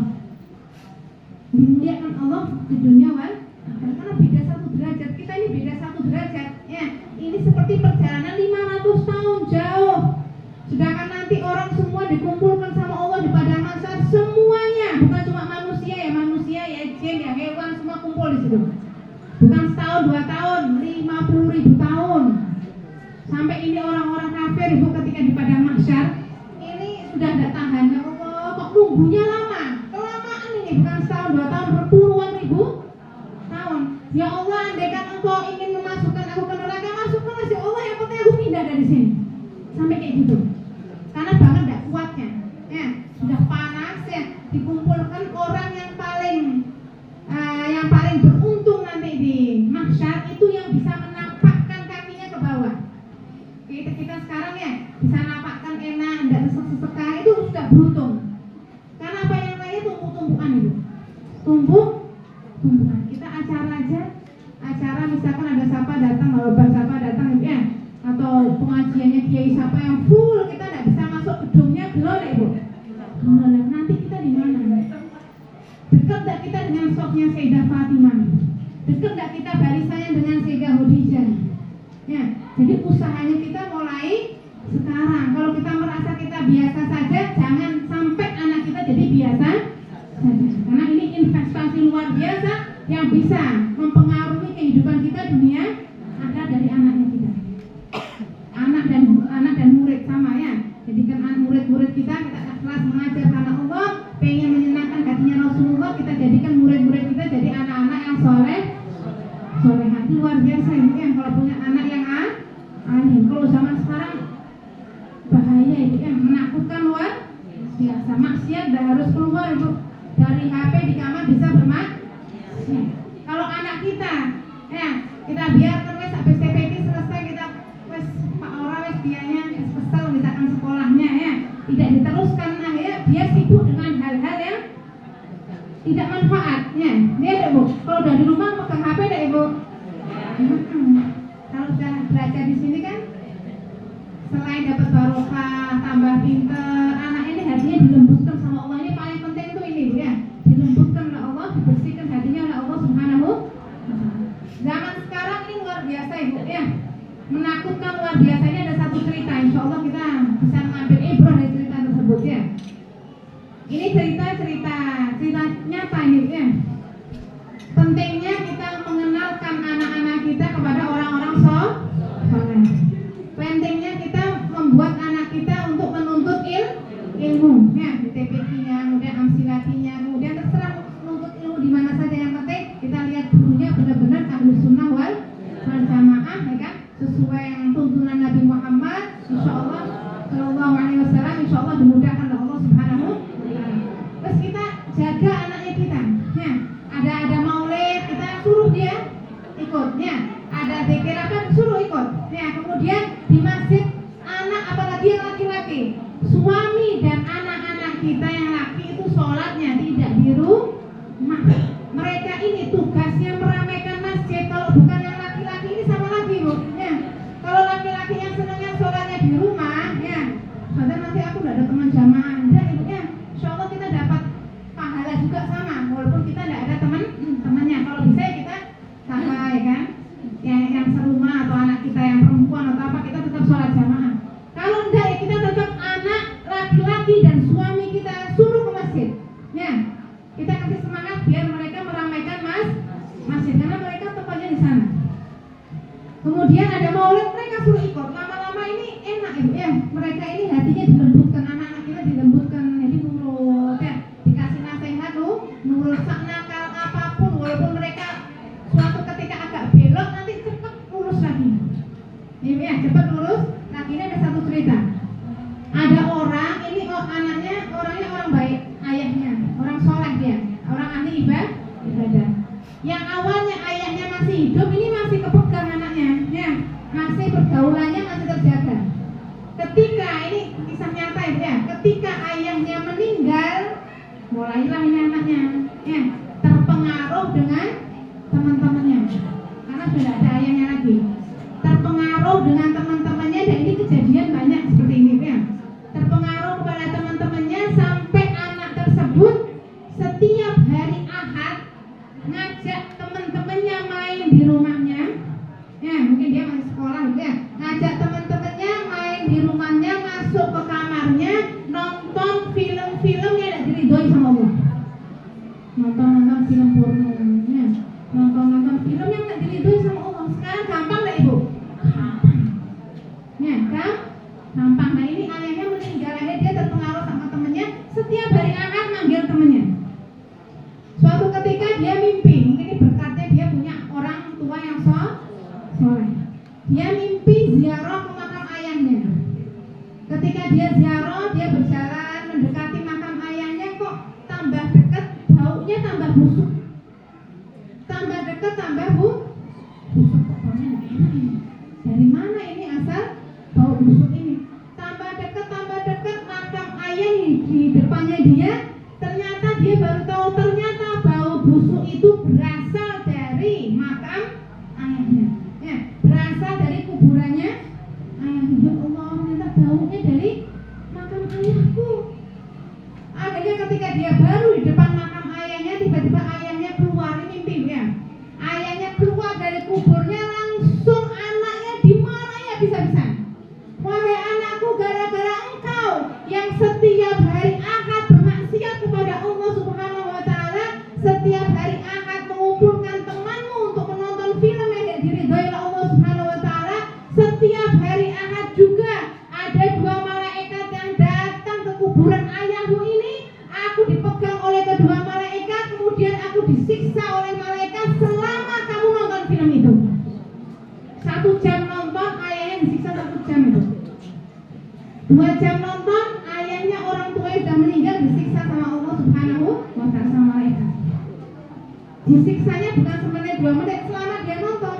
Speaker 1: Dimuliakan Allah di dunia wal akhirat. Karena beda 1 derajat, kita ini beda 1 derajat. Ya, ini seperti perjalanan 500 tahun jauh. Sedangkan nanti orang semua dikumpulkan sama Allah di padang mahsyar, semuanya, bukan cuma manusia ya, jin ya, hewan, semua kumpul di situ. Bukan setahun 2 tahun, 50.000 tahun. Sampai ini orang-orang kafir Ibu ketika di padang mahsyar, ini sudah tidak tahan ya Allah, kok nunggunya lama, kelamaan ini, bukan setahun 2 tahun, berpuluhan ribu tahun. Ya Allah, andaikan Engkau ingin memasukkan aku ke neraka, masukkanlah ya Allah, yang penting aku pindah dari sini. Sampai kayak gitu. Karena banget tidak kuatnya. Ya, sudah panas ya, dikumpulkan orang yang paling beruntung nanti di mahsyar itu yang bisa menampakkan kakinya ke bawah. Kita sekarang ya bisa nampakkan enak, tidak sesek-sesekan, itu sudah beruntung. Karena apa yang lainnya tumpuk-tumpukan itu. Tumpukan. Kita acara misalkan ada siapa datang, bapak siapa datang ya, atau pengajiannya kiai siapa yang full, kita tidak bisa masuk gedungnya, gelap ya Ibu. Nanti kita di mana? Dekat tak kita dengan sosoknya Sayyidah Fatimah? Dekat tak kita barisannya dengan Sayyidah Khadijah? Ya, jadi usahanya kita mulai sekarang. Kalau kita merasa kita biasa saja, jangan sampai anak kita jadi biasa saja. Karena ini investasi luar biasa yang bisa mempengaruhi kehidupan kita dunia ada dari anaknya kita. Anak dan murid sama ya. Jadikan murid-murid kita ikhlas mengajar karena Allah, pengen menyenangkan hatinya Rasulullah, kita jadikan murid-murid kita jadi anak-anak yang soleh hati luar biasa Ibu ya. Kalau punya anak yang alim, kalau zaman sekarang bahaya Ibu ya, menakutkan luar biasa. Maksiat dah harus keluar Ibu dari HP di kamar bisa bermaksiat. Kalau anak kita ya, kita biarkan wes habis TPT selesai, kita wes Pak Ora wes dianya kesel misalkan sekolahnya ya, tidak diteruskan, akhirnya dia sibuk dengan hal-hal yang tidak manfaatnya. Dia ada Bu, kalau udah di rumah pegang HP ada Ibu. Kalau sudah belajar di sini kan, selain dapat barokah, tambah pinter, anak ini hatinya dilembutkan sama Allah. Ini paling penting itu ini Bu ya, dilembutkan oleh Allah, dibersihkan hatinya oleh Allah Subhanahu. Zaman sekarang ini luar biasa Ibu ya, menakutkan luar biasa. Ini ada satu cerita, insya Allah kita bisa mengambil ibrah dari cerita tersebut ya. Ini cerita nyata ini ya. Pentingnya kita mengenalkan anak-anak kita kepada orang-orang soleh. Pentingnya kita membuat anak kita untuk Kemudian di masjid anak apalagi yang laki-laki, suami dan anak-anak kita yang laki itu sholatnya tidak di rumah. Mereka ini tugasnya meramaikan masjid. Kalau bukan yang laki-laki ini sama lagi Bu ya. Kalau laki-laki yang senangnya sholatnya di rumah ya, padahal nanti aku udah ada teman jamaah Anda Ibu ya, insya Allah kita dapat pahala juga sama walaupun kita tidak ada temannya. Kalau bisa ya kita sama ya kan, yang serumah atau anak kita yang perempuan atau apa, kita tetap sholat jamaah. Kalau enggak ya kita tetap anak laki-laki dan suami kita suruh ke masjid ya. Kita kasih semangat biar mereka meramaikan masjid karena mereka tempatnya di sana. Kemudian ada maulid, mereka suruh ikut. Lama-lama ini enak ya, mereka ini hatinya dilembutkan, anak-anak kita dilembutkan, jadi nurut ya, dikasih nasihat nurut, nakal apapun walaupun mereka suatu ketika agak belok nanti cepat lurus lagi. Ya, cepat lurus. Nah, ini ada satu cerita. Ada orang, ini orangnya orang baik, ayahnya orang soleh dia, orang ahli ibadah. Yang awalnya ayahnya masih hidup, ini masih kepegang anaknya, ya, masih pergaulannya masih terjaga. Ketika ini kisah nyata ya, ketika ayahnya meninggal, mulailah ini anaknya, ya, terpengaruh dengan teman-temannya, karena sudah ada ayahnya lagi. Terpengaruh dengan teman-temannya dan ini kejadian banyak seperti ini ya. Terpengaruh kepada teman-temannya sampai anak tersebut setiap hari Ahad ngajak teman-temannya main di rumahnya. Ya, mungkin dia masih sekolah gitu ya. Ngajak teman-temannya main di rumahnya, masuk ke kamarnya, nonton film-film yang tidak diridhoi sama Allah. Nonton film porno ya. Nonton film yang tidak diridhoi sama Allah. Sekarang gampang enggak Ibu? Ya, gampang. Nah, ini ayahnya meninggal, akhirnya dia terpengaruh sama temannya. Setiap hari Ahad manggil temannya. Suatu ketika dia mimpi, mungkin ini berkatnya dia punya orang tua yang soleh. Dia mimpi ziarah ke makam ayahnya. Ketika dia ziarah, dia berjalan mendekati makam ayahnya, kok tambah dekat, baunya tambah busuk. Tambah dekat, tambah busuk. Kok baunya enak ini? Dari mana ini asal bau busuk ini? Tambah dekat, makam ayah di depannya dia. Ternyata dia baru tahu ternyata bau busuk itu berasal dari makam ayahnya. Ya, berasal dari kuburannya ayahnya. Ya Allah, ternyata baunya dari makam ayahku. Akhirnya ketika dia baru di depan makam ayahnya, tiba-tiba ayahnya keluar, ini mimpi ya. Ayahnya keluar dari kuburnya, langsung anaknya dimarahi habis-habisan. Wahai anakku, gara-gara engkau yang setiap hari Ahad bermaksiat kepada Allah Subhanahu wa Ta'ala, setiap hari Ahad mengumpulkan temanmu untuk menonton film yang tidak diridhoi oleh Allah Subhanahu wa Ta'ala, setiap hari Ahad juga ada 2 malaikat yang datang ke kuburan ayahmu ini. Aku dipegang oleh kedua malaikat, kemudian aku disiksa oleh malaikat selama kamu nonton film itu. 1 jam nonton, ayahnya disiksa 1 jam itu. 2 jam nonton, ayahnya orang tuanya sudah meninggal, disiksa sama Allah Subhanahu wa Ta'ala sama malaikat. Disiksanya bukan sebenarnya 2 menit selama dia nonton.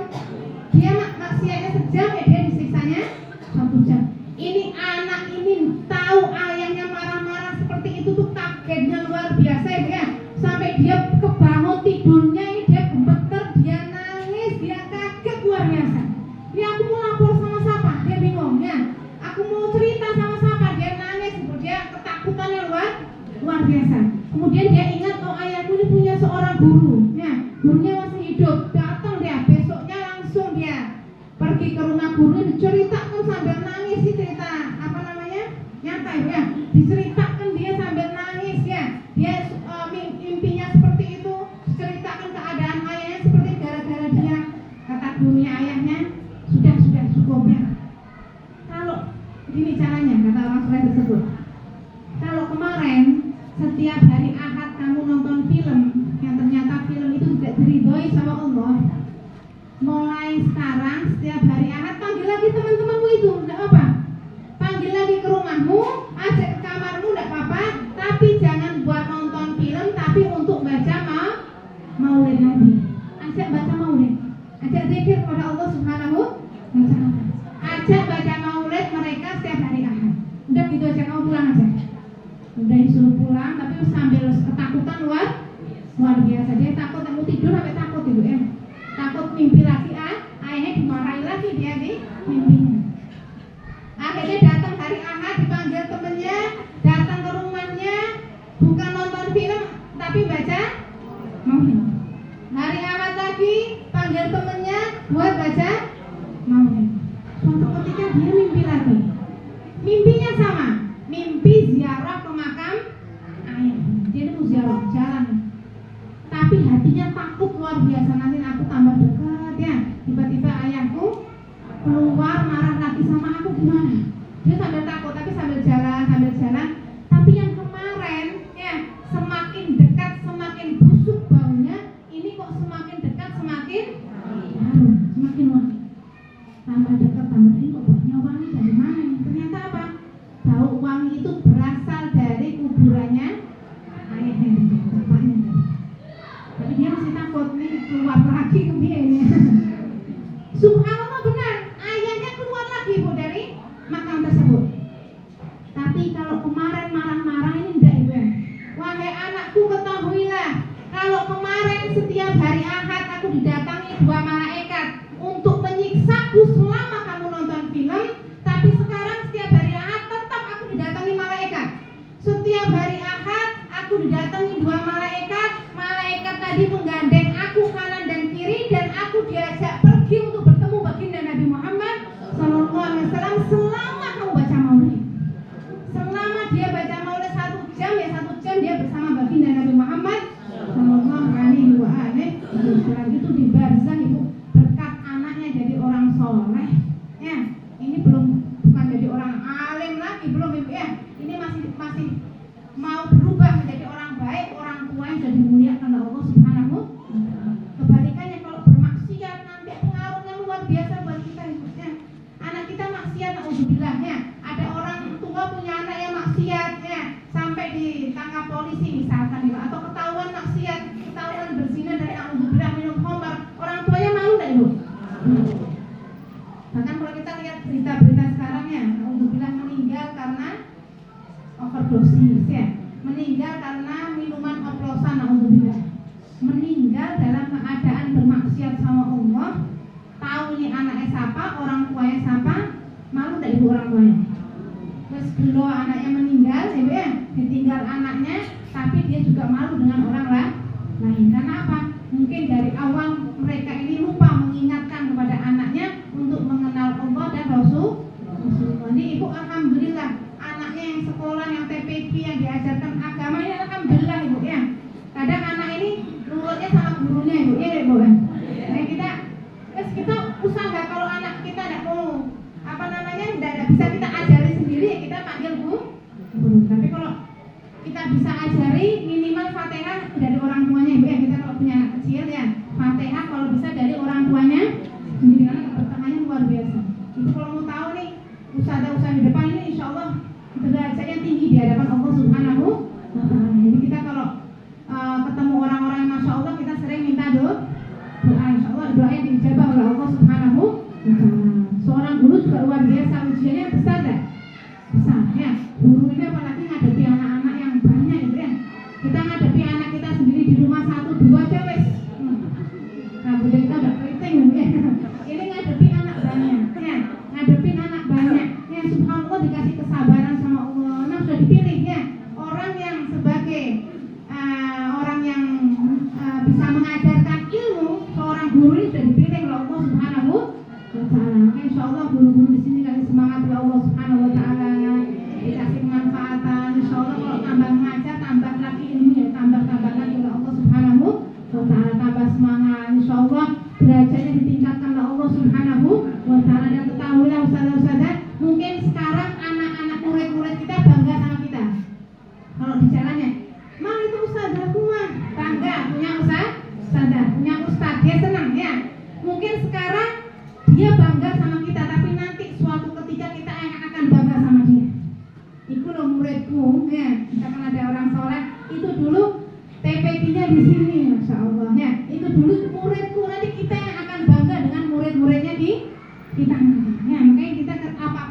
Speaker 1: Dia maksiatnya sejam, ya dia disiksanya 1 jam. Ini anak ini tahu ayahnya marah-marah seperti itu tuh kagetnya luar biasa ya. Sampai dia kebangun tidurnya ini dia gemeter, dia nangis, dia kaget luar biasa. Ini aku mau lapor sama siapa? Dia bingung ya. Aku mau cerita sama siapa? Dia nangis, dia ketakutannya luar biasa. Kemudian dia ingat, oh ayahku ini punya seorang guru ya. Gurunya masih hidup. Datang dia, besoknya langsung dia pergi ke rumah guru, diceritakan sambil nangis sih, cerita apa namanya? Nyata ya. Diceritakan dia sambil nangis ya. Dia mimpinya seperti itu, ceritakan keadaan ayahnya seperti gara-gara dia. Kata gurunya ayahnya, sudah cukup ya. Kalau gini caranya, kata orang soleh tersebut. Kalau kemarin setiap hari Ahad kamu nonton film yang ternyata film itu tidak diridhoi sama Allah, mulai sekarang setiap hari Ahad panggil lagi teman-temanmu itu, tidak apa. Panggil lagi ke rumahmu, ajak ke kamarmu, tidak apa-apa. Tapi jangan buat nonton film, tapi untuk baca maulid Nabi. Ajak baca maulid, ajak zikir kepada Allah Subhanahu wa Ta'ala. ajak baca maulid mereka setiap hari Ahad. Udah gitu aja, kamu pulang aja. Udah disuruh pulang, tapi sambil ketakutan luar biasa. Dia takut, mau tidur sampai takut ibu ya. Takut mimpi lagi, ayahnya dimarahi lagi dia di mimpinya. Akhirnya datang hari Ahad, dipanggil temennya, datang ke rumahnya, bukan nonton film, tapi baca maulid. Hari Ahad lagi, panggil temennya buat baca maulid. Suatu ketika dia mimpi lagi. Mimpinya sama, mimpi ziarah ke makam ayah. Dia mau ziarah, jalan. Tapi hatinya takut luar biasa, nanti aku tambah dekat ya. Tiba-tiba ayahku keluar marah lagi sama aku, gimana? Dia sambil takut tapi sambil jalan. Tapi yang kemarin ya, semakin dekat semakin busuk baunya, ini kok semakin dekat semakin harum, semakin wangi. Tambah dekat ini kok baunya wangi, dari mana ini? Ternyata apa? Bau wangi itu berasal dari kuburannya ayahnya, bapaknya. Tapi dia masih takut nih, keluar lagi kebiayanya. Subhanallah, benar, ayahnya keluar lagi bu dari makam tersebut. Tapi kalau kemarin marah-marah ini enggak ibu ya. Wahai anakku, ketahuilah, kalau kemarin setiap hari Ahad aku didatangi 2 malaikat untuk menyiksaku selama kamu nonton film, tapi sekarang setiap hari Ahad tetap aku didatangi malaikat. Setiap hari Ahad aku didatangi 2 malaikat. Malaikat tadi menggandeng aku kanan dan kiri, dan aku diajak pergi untuk bertemu baginda Nabi Muhammad SAW selama kamu baca maulid. Selama dia baca maulid 1 jam, ya 1 jam dia bersama baginda Nabi Muhammad SAW. Setelah itu di barzah ibu, berkat anaknya jadi orang soleh ya. Ini bukan jadi orang alim lagi, belum ibu ya. Ini masih mau berubah menjadi orang baik, orang tua yang sudah dimuliakan oleh Allah Subhanahu. Kebalikannya kalau bermaksiat nanti pengaruhnya luar biasa buat kita ibu ya. Anak kita maksiat, alhamdulillah ya. Ada orang tua punya anak yang maksiat ya, sampai ditangkap polisi misalkan ya, atau ketahuan maksiat, ketahuan berzina dari alhamdulillah minum khamar, orang tuanya malu enggak ibu? Bahkan kalau kita lihat berita-berita sekarang ya, alhamdulillah meninggal karena overdosis ya, meninggal karena minuman oplosan, alhamdulillah. Meninggal dalam keadaan bermaksiat sama Allah. Tahu ini anaknya siapa, orang tuanya siapa, malu enggak ibu orang tuanya? Terus dulu anaknya meninggal ibu ya, ditinggal anaknya, tapi dia juga malu dengan orang lain. Karena apa? Mungkin dari awal mereka ini lupa mengingatkan kepada anaknya untuk mengenal Allah dan Rasulullah. Ini ibu alhamdulillah, anaknya yang sekolah, yang TPQ, yang diajarkan agama ini alhamdulillah ibu ya. Kadang anak ini nurutnya sama gurunya ibu ya ibu kan. Nah kita usaha, kalau anak kita tidak mau tidak bisa kita ajari sendiri, ya kita panggil guru. Tapi kalau kita bisa ajari minimal Fatihah dari orang tuanya ibu ya. Kita kalau punya anak kecil ya, Fatihah kalau bisa dari orang tuanya sendiri, karena keberkahannya luar biasa. Ibu kalau mau tahu nih, usaha-usaha di depan ini insya Allah derajatnya tinggi di hadapan Allah Subhanahu wa ta'ala. Jadi kita kalau ketemu orang-orang yang Masya Allah, kita sering minta doa, insya Allah doanya dijabah oleh Allah Subhanahu wa ta'ala. Seorang guru juga luar biasa, ujiannya besar tak? Besar ya. Guru ini apalagi ngadepi anak-anak yang banyak itu ya. Kita ngadepi anak kita sendiri di rumah 1-2 aja wes. Nah, budaya kita udah keriting ya. Ini ngadepi anak banyak ya. Ngadepin anak banyak ya, subhanallah, dikasih kesabaran sama Allah. Nah, sudah dipilih ya, orang yang sebagai orang yang bisa mengajarkan ilmu, seorang guru ini sudah dipilih oleh Allah Subhanahu wa ta'ala. Insya Allah guru-guru di sini kasih semangat oleh Allah Subhanahu wa ta'ala, dikasih kemanfaatan. Insya Allah kalau tambah mengajar, tambah lagi ilmu ya, tambah lagi oleh Allah Subhanahu wa ta'ala, tambah semangat. Insya Allah derajatnya ditingkatkan oleh Allah Subhanahu wa ta'ala. Dan ketahuilah ustazah-ustazah, mungkin sekarang anak-anak murid-murid kita bangga sama kita. Kalau di jalannya, "Mang, itu ustazahku mah," bangga punya ustazah, punya ustaz, dia senang ya. Mungkin sekarang dia bangga sama kita, tapi nanti suatu ketika kita yang akan bangga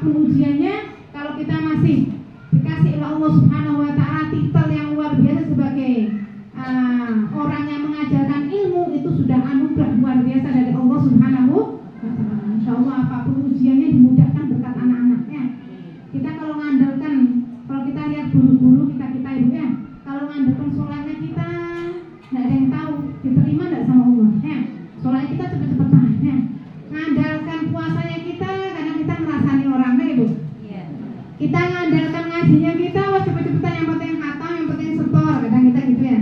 Speaker 1: apapun ujiannya, kalau kita masih dikasih oleh Allah Subhanahu wa taala titel yang luar biasa sebagai orang yang mengajarkan ilmu, itu sudah anugerah luar biasa dari Allah Subhanahu wa taala. Insyaallah apapun ujiannya dimudahkan berkat anak-anaknya. Kita kalau ngandalkan, kalau kita lihat guru-guru kita ibu ya, kalau ngandalkan sholatnya kita nggak ada yang tahu diterima nggak sama Allah ya. Sholatnya kita cepet-cepetan ya. Ngandalkan puasanya kita, kadang kita ngerasani orangnya ibu. Kita ngandalkan ngajinya kita, wah cepet-cepetan, yang penting khatam, yang penting setor, kadang kita gitu ya.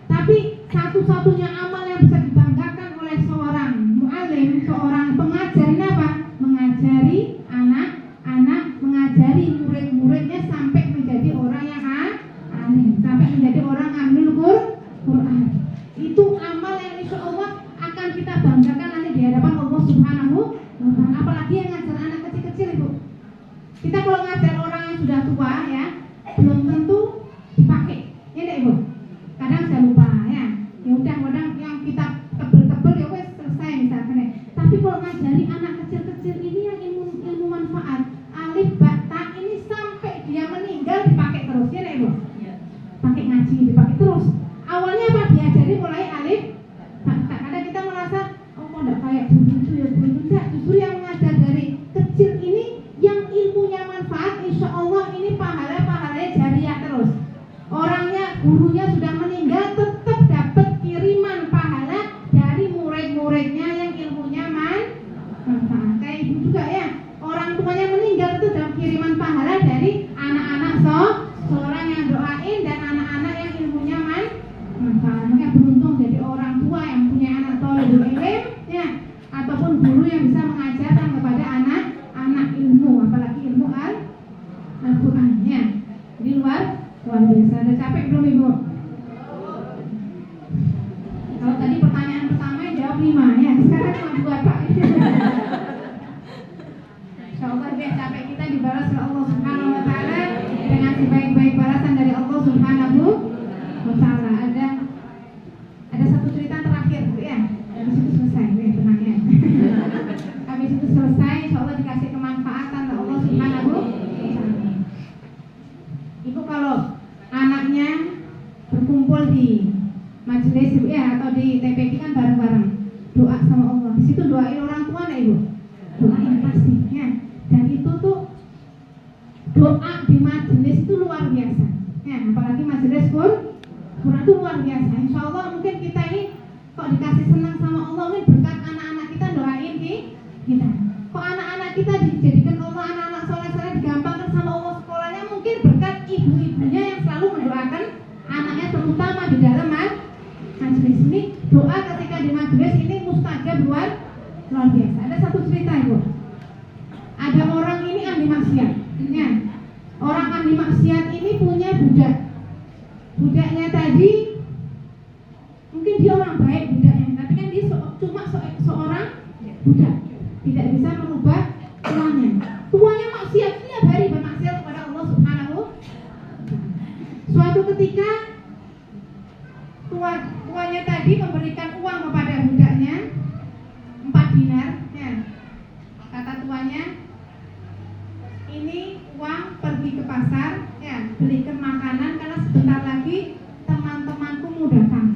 Speaker 1: Tapi satu-satunya amal yang bisa dibanggakan oleh seorang mu'alim, seorang pengajar ini apa? Mengajari anak-anak, mengajari murid-muridnya sampai menjadi orang yang alim, sampai menjadi orang ahlul Quran. Itu amal yang insya Allah akan kita banggakan nanti di hadapan Allah Subhanahu wa taala. Apalagi yang ngajar anak kecil-kecil ibu. Kita kalau ngajar orang yang sudah tua ya, belum tentu dipakai. Ya enggak ibu? Kadang saya lupa ya. Ya udah kadang yang kita tebel-tebel ya wes selesai misalkan ya. Tapi kalau ngajari anak kecil-kecil ini yang ilmu manfaat, alif ba ta ini sampai dia meninggal dipakai terus. Ya enggak ibu? Pakai ngaji dipakai terus. Awalnya apa diajari mulai alif ba ta. Kadang kita merasa oh kok enggak kayak dulu itu ya dulu enggak. Justru yang mengajar dari kecil ini yang ilmunya manfaat, insya Allah ini pahalanya jariah terus. Orangnya, gurunya sudah meninggal, tetap dapat kiriman pahala dari murid-muridnya yang ilmunya manfaat. Kayak ibu juga ya, orang tuanya meninggal itu dapat kiriman pahala dari anak-anak seorang yang doain dan anak-anak yang ilmunya manfaat. Makanya beruntung jadi orang tua yang punya anak thalibul ilm ya, ataupun guru yang bisa mengajarkan kepada anak ilmu, apalagi ilmu Al-Quran ya. Jadi luar biasa. Ada capek belum ibu? Kalau tadi pertanyaan pertama jawab 5 ya, sekarang cuma 2 pak. Insyaallah biar capek kita dibalas oleh Allah Subhanahu wa taala dengan sebaik-baik balasan dari Allah Subhanahu wa taala. Ada satu cerita terakhir Bu ya. Habis itu selesai ya tenangnya. Habis itu selesai, insyaallah dikasih kemanfaatan oleh Allah Subhanahu wa taala. Ibu kalau anaknya berkumpul di majelis ya atau di TPK kan bareng-bareng doa sama Allah. Di situ doain orang tua enggak ibu? Doain pasti ya. Dan itu tuh doa di majelis itu luar biasa. Ya, apalagi majelis Quran itu luar biasa. Insyaallah mungkin kita ini kok dikasih senang sama Allah ini berkat anak-anak kita doain kita. Kok anak-anak kita dijadikan Allah anak-anak soleh-soleh, digampangkan sama Allah sekolahnya, mungkin berkat ibu-ibunya yang selalu mendoakan anaknya, terutama di dalam majelis ini. Doa ketika di majelis ini mustajab luar biasa. Ada satu cerita ibu. Ada orang ini ahli maksiat ya. Orang ahli maksiat ini punya budak. Budaknya tadi mungkin dia orang baik budaknya, tapi kan dia cuma seorang budak, tidak bisa merubah tuannya. Tuannya maksiat, setiap hari bermaksiat kepada Allah Subhanahu. Suatu ketika tuannya tadi memberikan uang kepada budaknya 4 dinar ya. Kata tuannya, ini uang pergi ke pasar ya, belikan makanan karena sebentar lagi teman-temanku mau datang.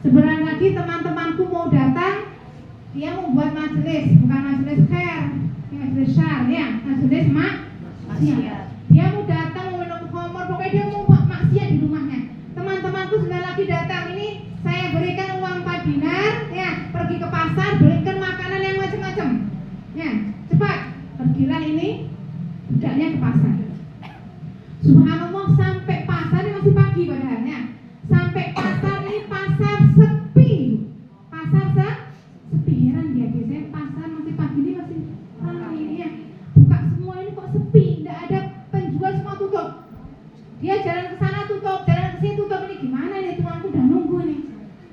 Speaker 1: Sebentar lagi teman-temanku mau datang, dia mau buat majelis, bukan majelis khair, majelis syar ya, majelis maksiat. Dia mau datang mau minum khamr, pokoknya dia mau maksiat di rumahnya. Teman-temanku sebentar lagi datang, ini saya berikan uang 4 dinar ya, pergi ke pasar, belikan makanan yang macam-macam ya, cepat. Pergilah ini budaknya ke pasar. Subhanallah, sampai pasar ini masih pagi padahalnya. Sampai pasar ini pasar sepi. Pasar sepi, heran dia, biasanya pasar masih pagi ini masih ramai ya. Buka semua ini kok sepi, tidak ada penjual, semua tutup. Dia jalan ke sana tutup, jalan ke sini tutup, ini gimana nih, tuanku udah nunggu nih.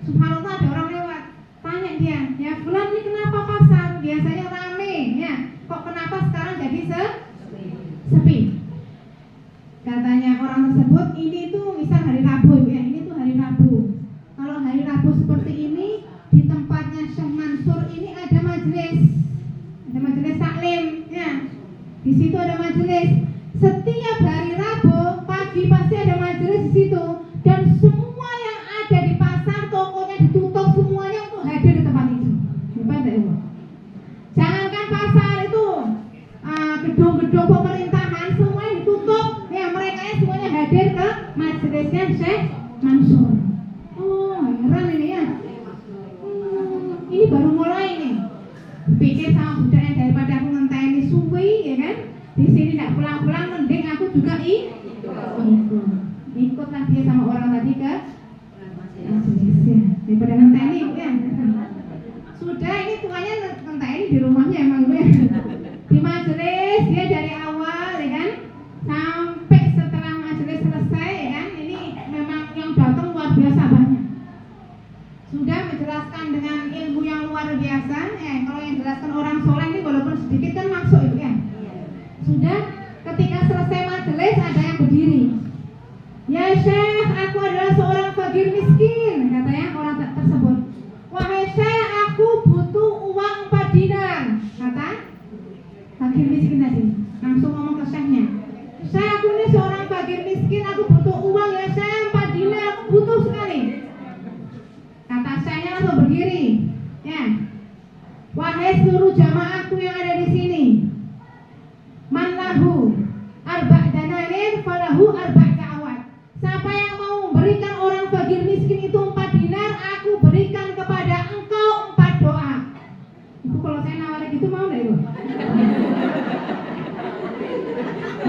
Speaker 1: Subhanallah, ada orang lewat. Tanya dia, ya bulan ini kenapa pasar? Biasanya rame ya. Kok kenapa sekarang jadi sepi? Katanya orang tersebut, ini tuh misal hari Rabu ya, ini tuh hari Rabu. Kalau hari Rabu seperti ini, di tempatnya Syekh Mansur ini ada majelis taklim ya. Di situ ada majelis. Setiap hari Rabu pagi pasti ada majelis di situ, dan semua yang ada di pasar, tokonya ditutup semuanya untuk hadir di tempat itu. Hebat ya, Ibu? Jangankan pasar itu, gedung-gedung pemerintahan semuanya ditutup. Ya, mereka semuanya hadir ke majelisnya Syekh Mansur. Oh, heran ini ya. Ini baru mulai nih. Pikir sama budaya daripada aku ngenteni suwi, ya kan? Di sini tidak pulang-pulang, mending aku juga ikutlah dia sama orang tadi ke majelisnya. Daripada ngenteni, ya. Sudah, ini tuanya ngenteni di rumahnya emang gue. Di majelis dia dari awal, ya kan? Sampai setelah majelis selesai, ya kan? Ini memang yang datang luar biasa banyak. Sudah menjelaskan dengan ilmu yang luar biasa. Kalau yang jelaskan orang soleh ini walaupun sedikit kan masuk itu ya. Sudah, ketika selesai majelis ada yang berdiri. Ya Syekh, aku adalah seorang fakir miskin, katanya orang tersebut. Wahai Syekh, aku butuh uang 4 dinar. Kata fakir miskin tadi, langsung ngomong ke Syekhnya. Syekh, aku ini seorang fakir miskin, aku butuh uang ya Syekh, 4 dinar, aku butuh sekali. Kata Syekhnya langsung berdiri. Ya. Wahai seluruh jamaahku yang ada di sini, man lahu arba' danarin falahu arba' da'awat. Siapa yang mau memberikan orang fakir miskin itu 4 dinar, aku berikan kepada engkau 4 doa. Ibu kalau saya nawarin gitu mau enggak Ibu?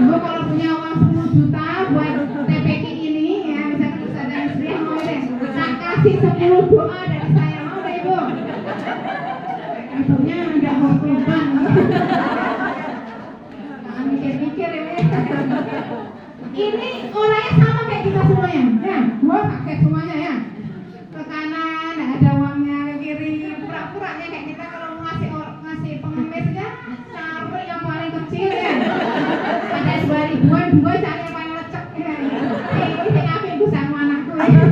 Speaker 1: Ibu kalau punya uang 10 juta buat TPK ini, ya misalkan Ustaz dan istri yang mau deh, tak kasih 10 doa dari saya, mau enggak Ibu? Ibunya enggak mau kurban. Jangan mikir-mikir ya. Ini orangnya sama kayak kita semuanya, ya. Gua pakai semuanya ya. Ke kanan ada uangnya, ke kiri pura-puranya kayak kita kalau mau ngasih pengemis ya, cari yang paling kecil ya. Ada 2.000-an, 2 cari yang paling lecek ya. Ini saya ibu sama anakku ya.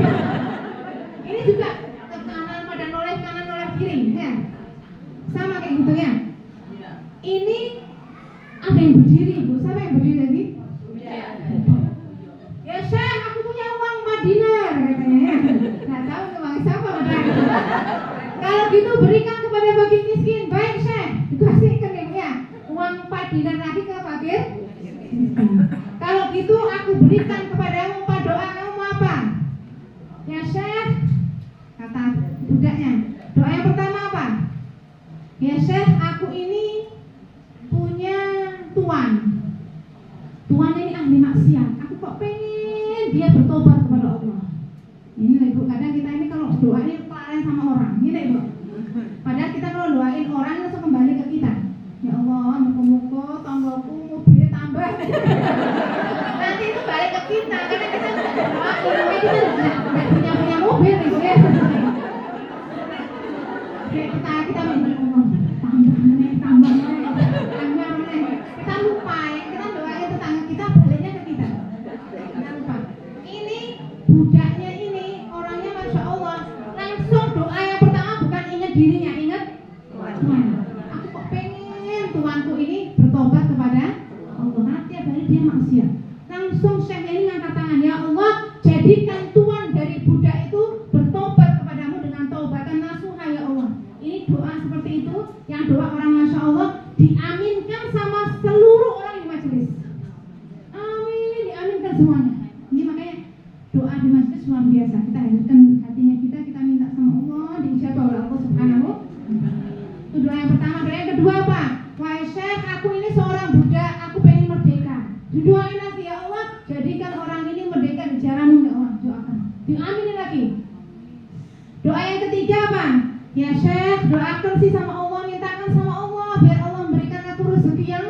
Speaker 1: Ini juga ke kanan pada noleh kanan noleh kiri ya. Sama kayak gitu ya. Ini ada yang berdiri Ibu. Siapa yang berdiri tadi? Ya Syekh, aku punya uang 4 dinar katanya ya. Nggak tahu uang siapa padahal. Kalau gitu berikan kepada fakir miskin. Baik Syekh, dikasihkan ya. Uang 4 dinar lagi ke fakir. Kalau gitu aku berikan kepadamu 4 doa, kamu mau apa? Ya Syekh, kata budaknya. Doa yang pertama apa? Ya Syekh, aku ini punya tuan. Tuan ini ahli maksiat. Aku kok pengen dia bertobat kepada Allah. Ini lah Ibu, kadang kita ini kalau doa ini kelalen sama orang. Ini lah Ibu. Padahal kita kalau doain orang langsung kembali ke kita. Ya Allah, muka-muka tanggaku mobilnya tambah. Nanti itu balik ke kita karena kita tidak doain. Kita tidak punya mobil Ibu ya. Kita minta tambah. Kita lupa ya, kita doain tetangga kita baliknya ke kita. Kita lupa. Ini budaknya ini orangnya Masya Allah, langsung doa yang pertama bukan ingat dirinya, ingat Tuhan. Aku kok pengen tuanku ini bertobat kepada Allah. Nanti tiap hari dia maksiat. Langsung Syekh ini ngangkat tangan, ya Allah, jadikan tuan dari budak itu bertobat kepadamu dengan taubatan nasuha ya Allah. Ini doa seperti itu, yang doa orang Masya Allah diaminkan sama seluruh orang di majelis. Amin, diaminkan semuanya. Ini makanya doa di majelis luar biasa. Kita hadirkan hatinya kita minta sama Allah, diijabah oleh Allah Subhanahu. Itu doa yang pertama. Doa yang kedua apa? Wahai Syekh, aku ini seorang budak, aku pengen merdeka. Didoain lagi, ya Allah, jadikan orang ini merdeka di jalanmu ya Allah. Doakan. Diaminin lagi. Doa yang ketiga apa? Ya Syekh, doakan sih sama Allah, mintakan sama Allah biar Allah memberikan aku rezeki yang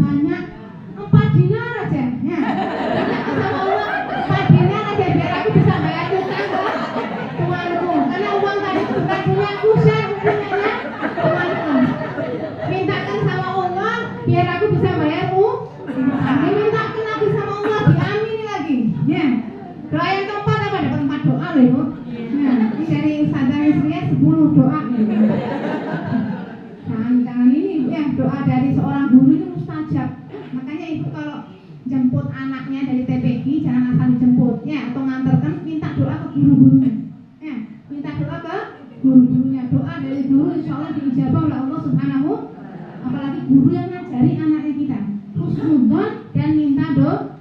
Speaker 1: banyak. 4 dinar aja ya. Mintakan sama Allah 4 dinar aja biar aku bisa bayar utang ke tuanku. Karena uang tadi itu bukan punya aku, Syekh, punyanya tuanku. Mintakan sama Allah biar aku bisa bayar utang. Mintakan lagi sama Allah, diamini lagi ya. Doa yang keempat apa? Dapat 4 doa loh Ibu. Nah, ini dari Ustazah Isriya 10 doa. Jangan ini ya, doa dari seorang guru itu mustajab. ya atau ngantarkan, minta doa ke guru-gurunya. Ya, minta doa ke guru-gurunya. Doa dari guru insya Allah diijabah oleh Allah Subhanahu. Apalagi guru yang ngajari anaknya kita. Husnudzon dan minta doa.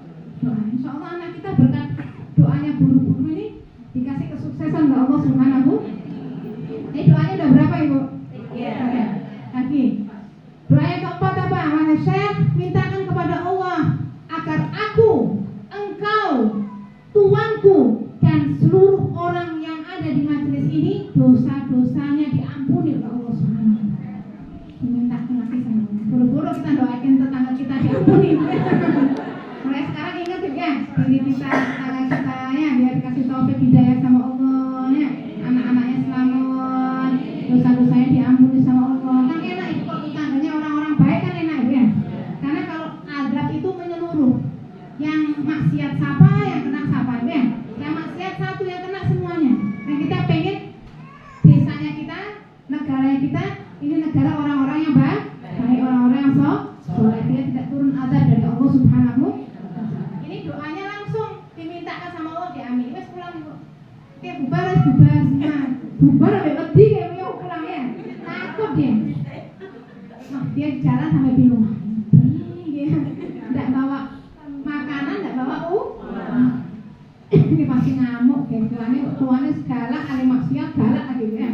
Speaker 1: Insya Allah anak kita berkat doanya guru-guru ini dikasih kesuksesan oleh Allah Subhanahu. Ini doanya udah berapa Ibu?
Speaker 2: Iya.
Speaker 1: Lagi. Doa yang keempat apa? Wahai Syekh, mintakan kepada Allah agar aku, engkau, tuanku dan seluruh orang yang ada di majelis ini dosa-dosanya diampuni oleh Allah Subhanahu. Dimintakan lagi sama Allah. Buru-buru kita doain tetangga kita diampuni. Mulai sekarang ingat ya, diri kita, tetangga kita ya, biar dikasih taufik hidayah sama Allah ya. Anak-anaknya selamat, dosa-dosanya diampuni sama Allah. Kan enak itu kalau tetangganya orang-orang baik kan enak ya. Karena kalau azab itu menyeluruh. Yang maksiat siapa yang kena siapa ya. Yang maksiat satu yang kena semuanya. Nah kita pengen desanya kita, negara kita ini negara orang-orang yang baik, orang-orang yang soleh, dia tidak turun azab dari Allah Subhanahu. Ini doanya langsung dimintakan sama Allah diamin. Wes pulang Ibu. Kayak bubar semua. Bubar sampai wedi kayak mau pulang ya. Takut dia. Nah, dia jalan sampai bingung. Dia enggak bawa makanan, enggak bawa ini pasti ngamuk kayak tuannya segala ahli maksiat galak akhirnya.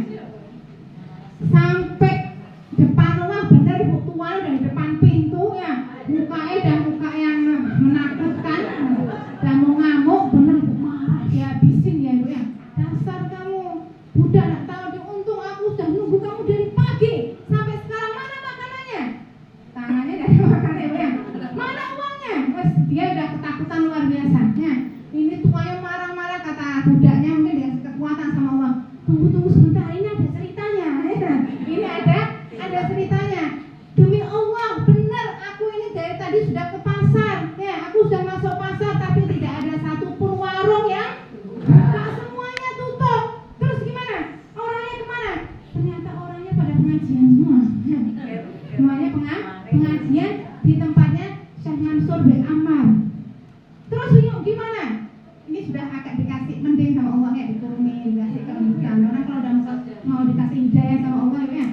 Speaker 1: Sampai depan rumah bener Ibu tuan udah di depan pintu ya. Mukanya dan muka yang menakutkan. Dan mau ngamuk bener Ibu marah dihabisin ya Ibu ya. Dasar kamu budak gak tahu diuntung aku sudah nunggu kamu dari pagi sampai sekarang mana makanannya? Tangannya dari makanannya Ibu ya. Mana uangnya? Wes dia udah ketakutan luar biasa ya. Ini tuanya marah-marah kata budaknya mungkin dikasih kekuatan sama Allah. Tunggu sebentar ini ada ceritanya ya. Ini ada ceritanya. Demi Allah benar aku ini dari tadi sudah ke pasar ya. Aku sudah masuk pasar tapi tidak ada satupun warung yang buka, semuanya tutup. Terus gimana? Orangnya kemana? Ternyata orangnya pada pengajian semua. Semuanya pengajian di tempatnya Syekh Mansur bin Ammar. Terus gimana? Ini sudah agak dikasih mending sama Allah ya, diturunin, dikasih kelembutan. Karena kalau udah mau dikasih hidayah sama Allah ya,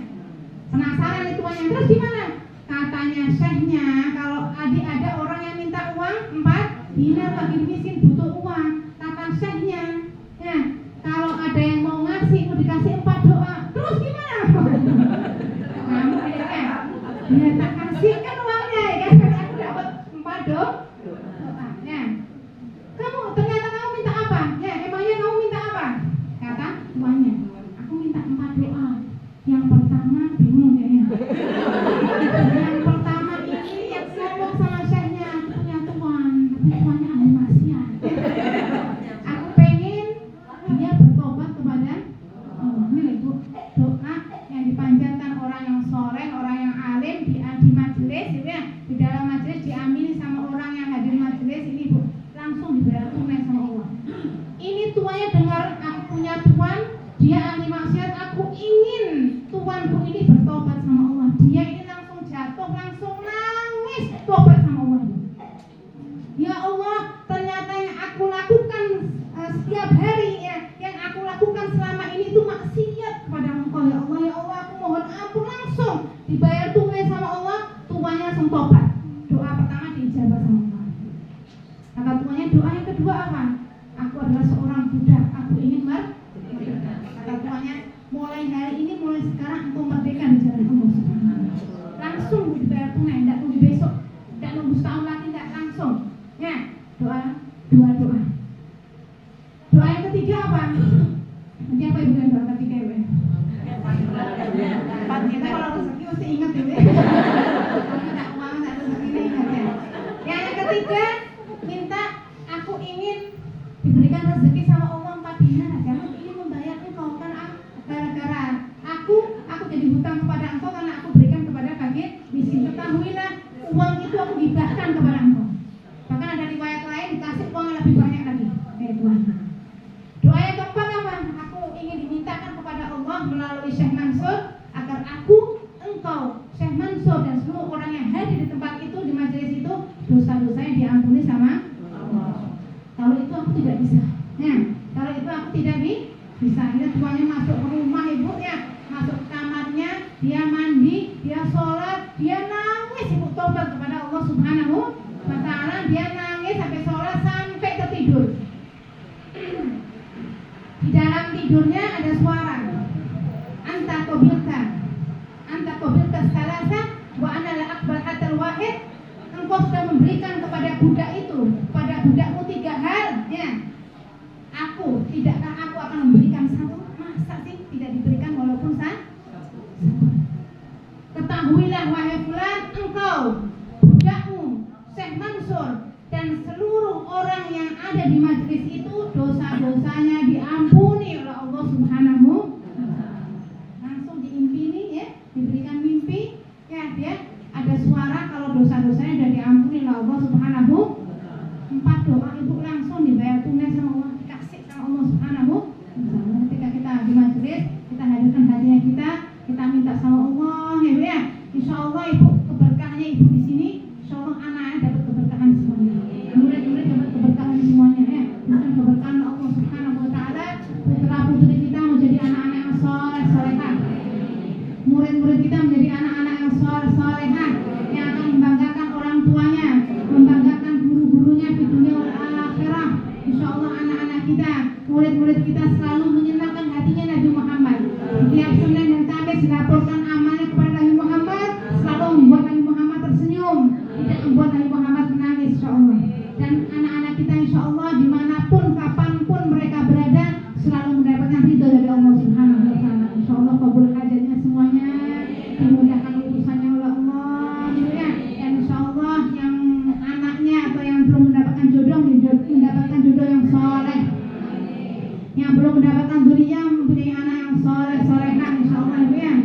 Speaker 1: penasaran itu tuanya. Terus gimana? Katanya syekhnya kalau ada orang yang minta uang 4 dinar bagi miskin butuh uang. Kata syekhnya, ya kalau ada yang mau ngasih mau dikasih 4 doa. Terus gimana? Kamu ya kan? Ya tak kasihkan uangnya ya kan? Aku dapat 4 doa. Kamu ternyata kamu minta apa? Ya emangnya kamu minta apa? Kata tuannya, aku minta 4 doa. Yang pertama bingung kayaknya. Yang pertama ini yang ngomong sama syekhnya, aku punya tuan, tapi tuannya ahli maksiat. Aku pengen dia bertobat kepada Allah. Ini Ibu, doa yang dipanjatkan orang yang soleh, orang yang alim di majelis, ya, di dalam majelis diamini sama orang yang hadir majelis ini Bu. Langsung dibayar tunai sama Allah. Ini tuannya dengar aku punya tuan, dia ahli maksiat, aku ingin tuanku ini bertobat sama Allah. Dia ini langsung jatuh, langsung nangis tobat sama Allah. Ya Allah, ternyata yang aku lakukan setiap hari ya, yang aku lakukan selama ini itu maksiat kepada Engkau ya Allah. Ya Allah, aku mohon ampun, langsung dibayar tunai sama Allah, tuannya langsung tobat. Doa pertama diijabah sama Allah. Kata tuannya doa yang kedua apa? Aku adalah seorang budak, aku ingin merdeka. Kata tuannya, mulai hari ini, mulai sekarang engkau merdeka di jalan Allah. Langsung dibayar tunai, tidak tunggu besok, tidak nunggu setahun lagi, tidak langsung. Ya, doa. Doa yang ketiga apa? Nanti apa Ibu yang doa ketiga Ibu? Kita kalau rezeki mesti ingat Ibu. Kalau tidak uang, tidak rezeki ini ingat ya. Yang ketiga, minta aku ingin diberikan rezeki sama Allah 4 dinar aja. Aku ingin membayar engkau karena gara-gara aku jadi hutang kepada engkau karena aku berikan kepada fakir miskin. Ketahuilah uang itu aku hibahkan kepada engkau. Bahkan ada riwayat lain dikasih uang yang lebih banyak lagi. Tuhan. Doa yang keempat apa? Aku ingin dimintakan kepada Allah melalui Syekh Mansur agar aku, engkau, Syekh Mansur dan seluruh orang yang hadir di tempat itu, di majelis itu, dosa-dosanya diampuni sama Allah. Kalau itu aku tidak bisa tuanya masuk ke rumah ibu ya, masuk ke kamarnya, dia mandi, dia sholat, dia nangis ibu tobat kepada Allah Subhanahu wa Ta'ala, dia nangis sampai sholat sampai tertidur. Di dalam tidurnya ada suara, anta qabilta salasa wa ana la aqbal hatta wahid. Engkau sudah memberikan kepada budak itu, pada budakmu 3 hal ya. Tidakkah aku akan memberikan 1? Masa sih tidak diberikan walaupun 1? Ketahuilah wahai fulan, engkau, budakmu, Syekh Mansur dan seluruh orang yang ada di majelis itu dosa-dosanya diampuni oleh Allah Subhanahu wa Ta'ala. Langsung diimpini ya, diberikan mimpi ya, dia ada suara kalau dosa-dosanya sudah diampuni oleh Allah Subhanahu wa Ta'ala. 4 doa ibu langsung dibayar tunai sama Allah, dikasih sama Allah Subhanahu wa Ta'ala. Ketika kita di majelis, kita hadirkan hatinya kita minta sama Allah ya, ya. Insya Allah ibu keberkahannya ibu di sini, insya Allah anak-anak dapat keberkahan semuanya, murid-murid dapat keberkahan semuanya ya. Bukan keberkahan Allah Subhanahu wa Ta'ala, putra-putri kita menjadi anak-anak yang soleh-solehah, murid-murid kita menjadi anak-anak yang soleh-solehah, yang akan membanggakan orang tuanya, membanggakan guru-gurunya di dunia wal akhirah. Insya Allah anak-anak kita, murid-murid kita selalu menyenangkan hatinya Nabi Muhammad. Setiap Senin dan Kamis dilaporkan amalnya kepada Nabi Muhammad, selalu membuat Nabi Muhammad tersenyum, tidak membuat Nabi Muhammad menangis insya Allah. Dan anak-anak kita insya Allah dimanapun, kapanpun mereka berada, selalu mendapatkan ridho dari Allah Subhanahu wa Ta'ala. Insya Allah kabul hajatnya semuanya, dimudahkan urusannya oleh Allah ya. Dan insya Allah yang anaknya atau yang belum mendapatkan jodoh, mendapatkan jodoh yang soleh, yang belum mendapatkan dzurriyyah mempunyai anak yang soleh-solehah insya Allah ya.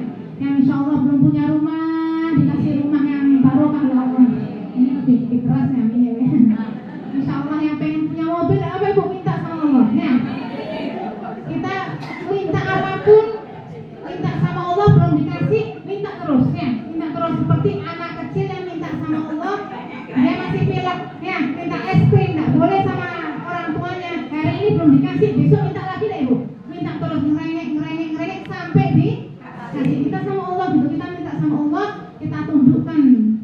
Speaker 1: Yang insya Allah belum punya rumah, dikasih rumah yang barokah oleh Allah. Ini lebih keras ya, amin ya. Insya Allah yang pengen punya mobil, apa ibu minta sama Allah ya. Kita minta apapun, minta sama Allah belum dikasih, minta terus ya, minta terus seperti anak kecil yang minta sama Allah, dia masih pilek ya, minta es krim, nggak boleh sama orang tuanya. Hari ini belum dikasih, besok minta lagi deh ibu, minta terus ngerengek sampai dikasih. Kita sama Allah gitu, kita minta sama Allah, kita tundukkan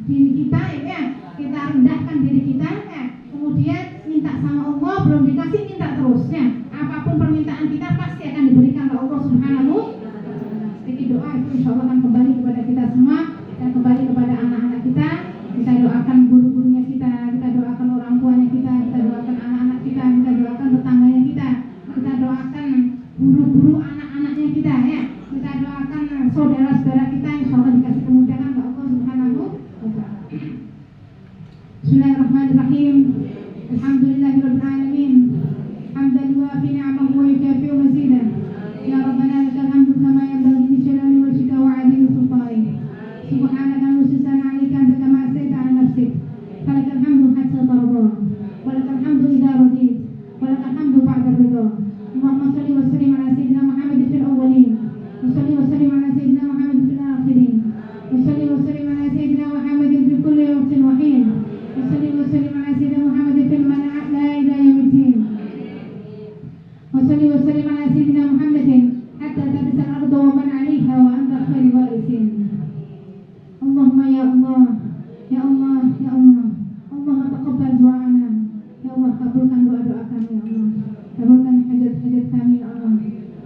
Speaker 1: diri kita ya, kita rendahkan diri kita ya. Kemudian minta sama Allah, belum dikasih minta terus ya. Apapun permintaan kita pasti akan diberikan oleh Allah Subhanahu wa Ta'ala. Jadi doa itu insya Allah akan kembali kepada kita semua dan kembali kepada anak-anak kita. Kita doakan guru-gurunya kita doakan orang tuanya kita doakan anak-anak kita doakan tetangganya kita doakan guru-guru anak-anaknya kita ya. Kita doakan saudara-saudara kita insya Allah dikasih kemudahan oleh Allah Subhanahu wa Ta'ala. Bismillahirrahmanirrahim. Alhamdulillahirabbil alamin. Hamdan yuwafi ni'amahu wa yukafi'u mazidah. Ya Rabbana lakal hamdu kama yanbaghi li jalali wajhika wa 'azimi sultanik. Subhanaka nusalli 'alaika anta kama asnaita 'ala nafsik. Falakal hamdu hatta tarda. Walakal hamdu idza radit. Walakal hamdu ba'da ridha. Allahumma shalli wa sallim 'ala sayyidina Muhammad fil awwalin. Wa shalli wa sallim 'ala sayyidina Muhammad fil akhirin. Wa shalli wa sallim 'ala sayyidina Muhammad fi kulli waqtin wa hin. Wa shalli wa sallim 'ala sayyidina Muhammad fil mana'ila ila yaumiddin. وصلي وسلم على سيدنا محمد حتى ترث الأرض ومن عليها وأنت خير الوارثين. اللهم يا الله يا الله يا الله اللهم تقبل دعانا ya Allah, kabulkan doa-doa kami ya Allah, kabulkan hajat-hajat kami ya Allah,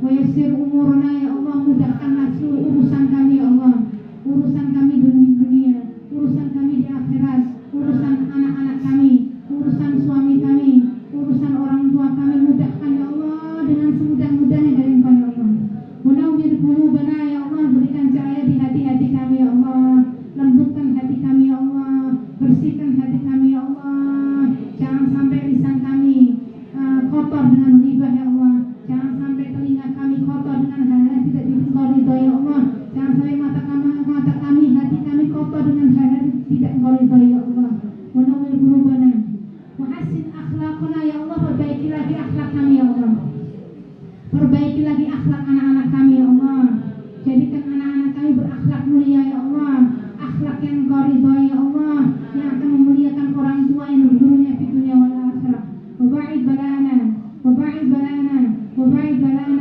Speaker 1: wa yassir umurana ya Allah, mudahkanlah seluruh urusan kami ya Allah, urusan kami di dunia, urusan kami di akhirat, urusan anak-anak kami, urusan suami kami, urusan orang tua kami, mudahkan ya Allah dengan semudah-mudahnya dari Engkau ya Allah. Munawwir qulubana ya Allah, berikan cahaya di hati-hati kami ya Allah, lembutkan hati kami ya Allah, bersihkan hati kami ya Allah. Jangan sampai lisan kami kotor dengan ghibah ya Allah. Jangan sampai telinga kami kotor dengan hal-hal yang tidak Engkau ridhoi ya Allah. Jangan sampai mata kami, hati kami kotor dengan hal-hal yang tidak Engkau ridhoi ya Allah. Munawwir qulubana wa hassin akhlaqana ya Allah, perbaiki lagi akhlak kami ya Allah. Perbaiki lagi akhlak anak-anak kami ya Allah. Jadikan anak-anak kami berakhlak mulia ya Allah, akhlak yang Engkau ridhoi ya Allah, yang akan memuliakan orang tua yang bergurunya di dunia wal akhirah. Wa ba'id balana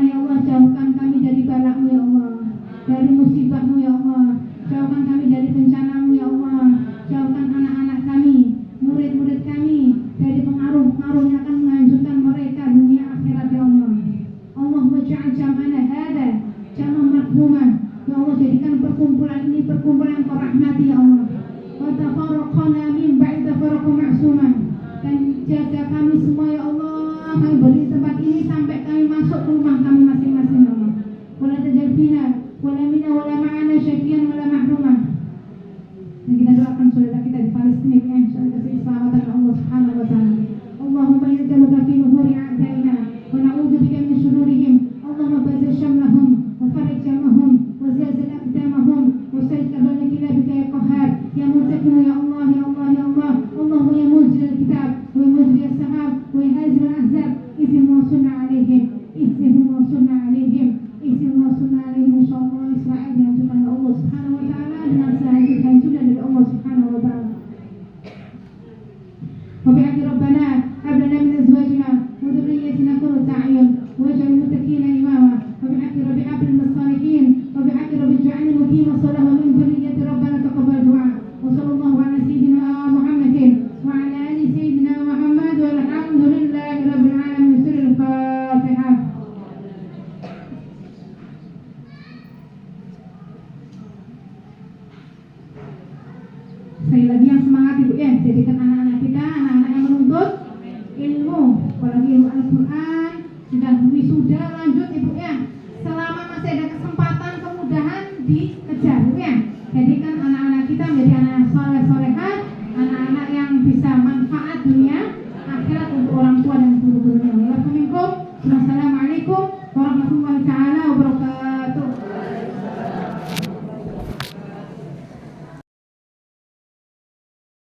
Speaker 1: ya Allah, jauhkan tabaraka ma'sumah. Dan jaga kami semua ya Allah. Kami berdiri di tempat ini sampai kami masuk ke rumah kami masing-masing ya Allah. Wala tajal fina wala minna wala ma'ana syakiyan wala mahrumah. Dan kita doakan saudara kita di Palestina ya, insyaallah kasih keselamatan Allah Subhanahu wa taala. Allahumma naj'aluka fi nuhuri a'daina wa na'udzu bika min shururihim. Allahumma bazzir shamlahum wa farij jamahum wa zilzil aqdamahum wa sayyid abadaka bika ya qahhar ya muntakim ya Allah ya Allah ya Allah. Allahumma ya munzil al-kitab wa mujri as-sahab wa hazil al-ahzab izhim wa sunna alaihim izhim wa sunna alaihim izhim wa sunna alaihim insyaallah Israel yang Tuhan Allah Subhanahu wa taala dengan selanjutnya sudah dari Allah Subhanahu wa taala. وبحق ربنا هب لنا من ازواجنا وذريتنا قرة اعين واجعل المتقين اماما وبحق رب هب لنا الصالحين وبحق رب اجعلنا مقيم الصلاة ومن ذرية ربنا تقبل دعاء وصلى الله على سيدنا محمد وعلى ال سيدنا محمد والحمد لله رب العالمين. سورة الفاتحة. Sekali lagi yang semangat ibu ya, jadikan anak-anak kita anak-anak yang menuntut ilmu, apalagi ilmu Al-Quran, sudah wisuda lanjut ibu ya.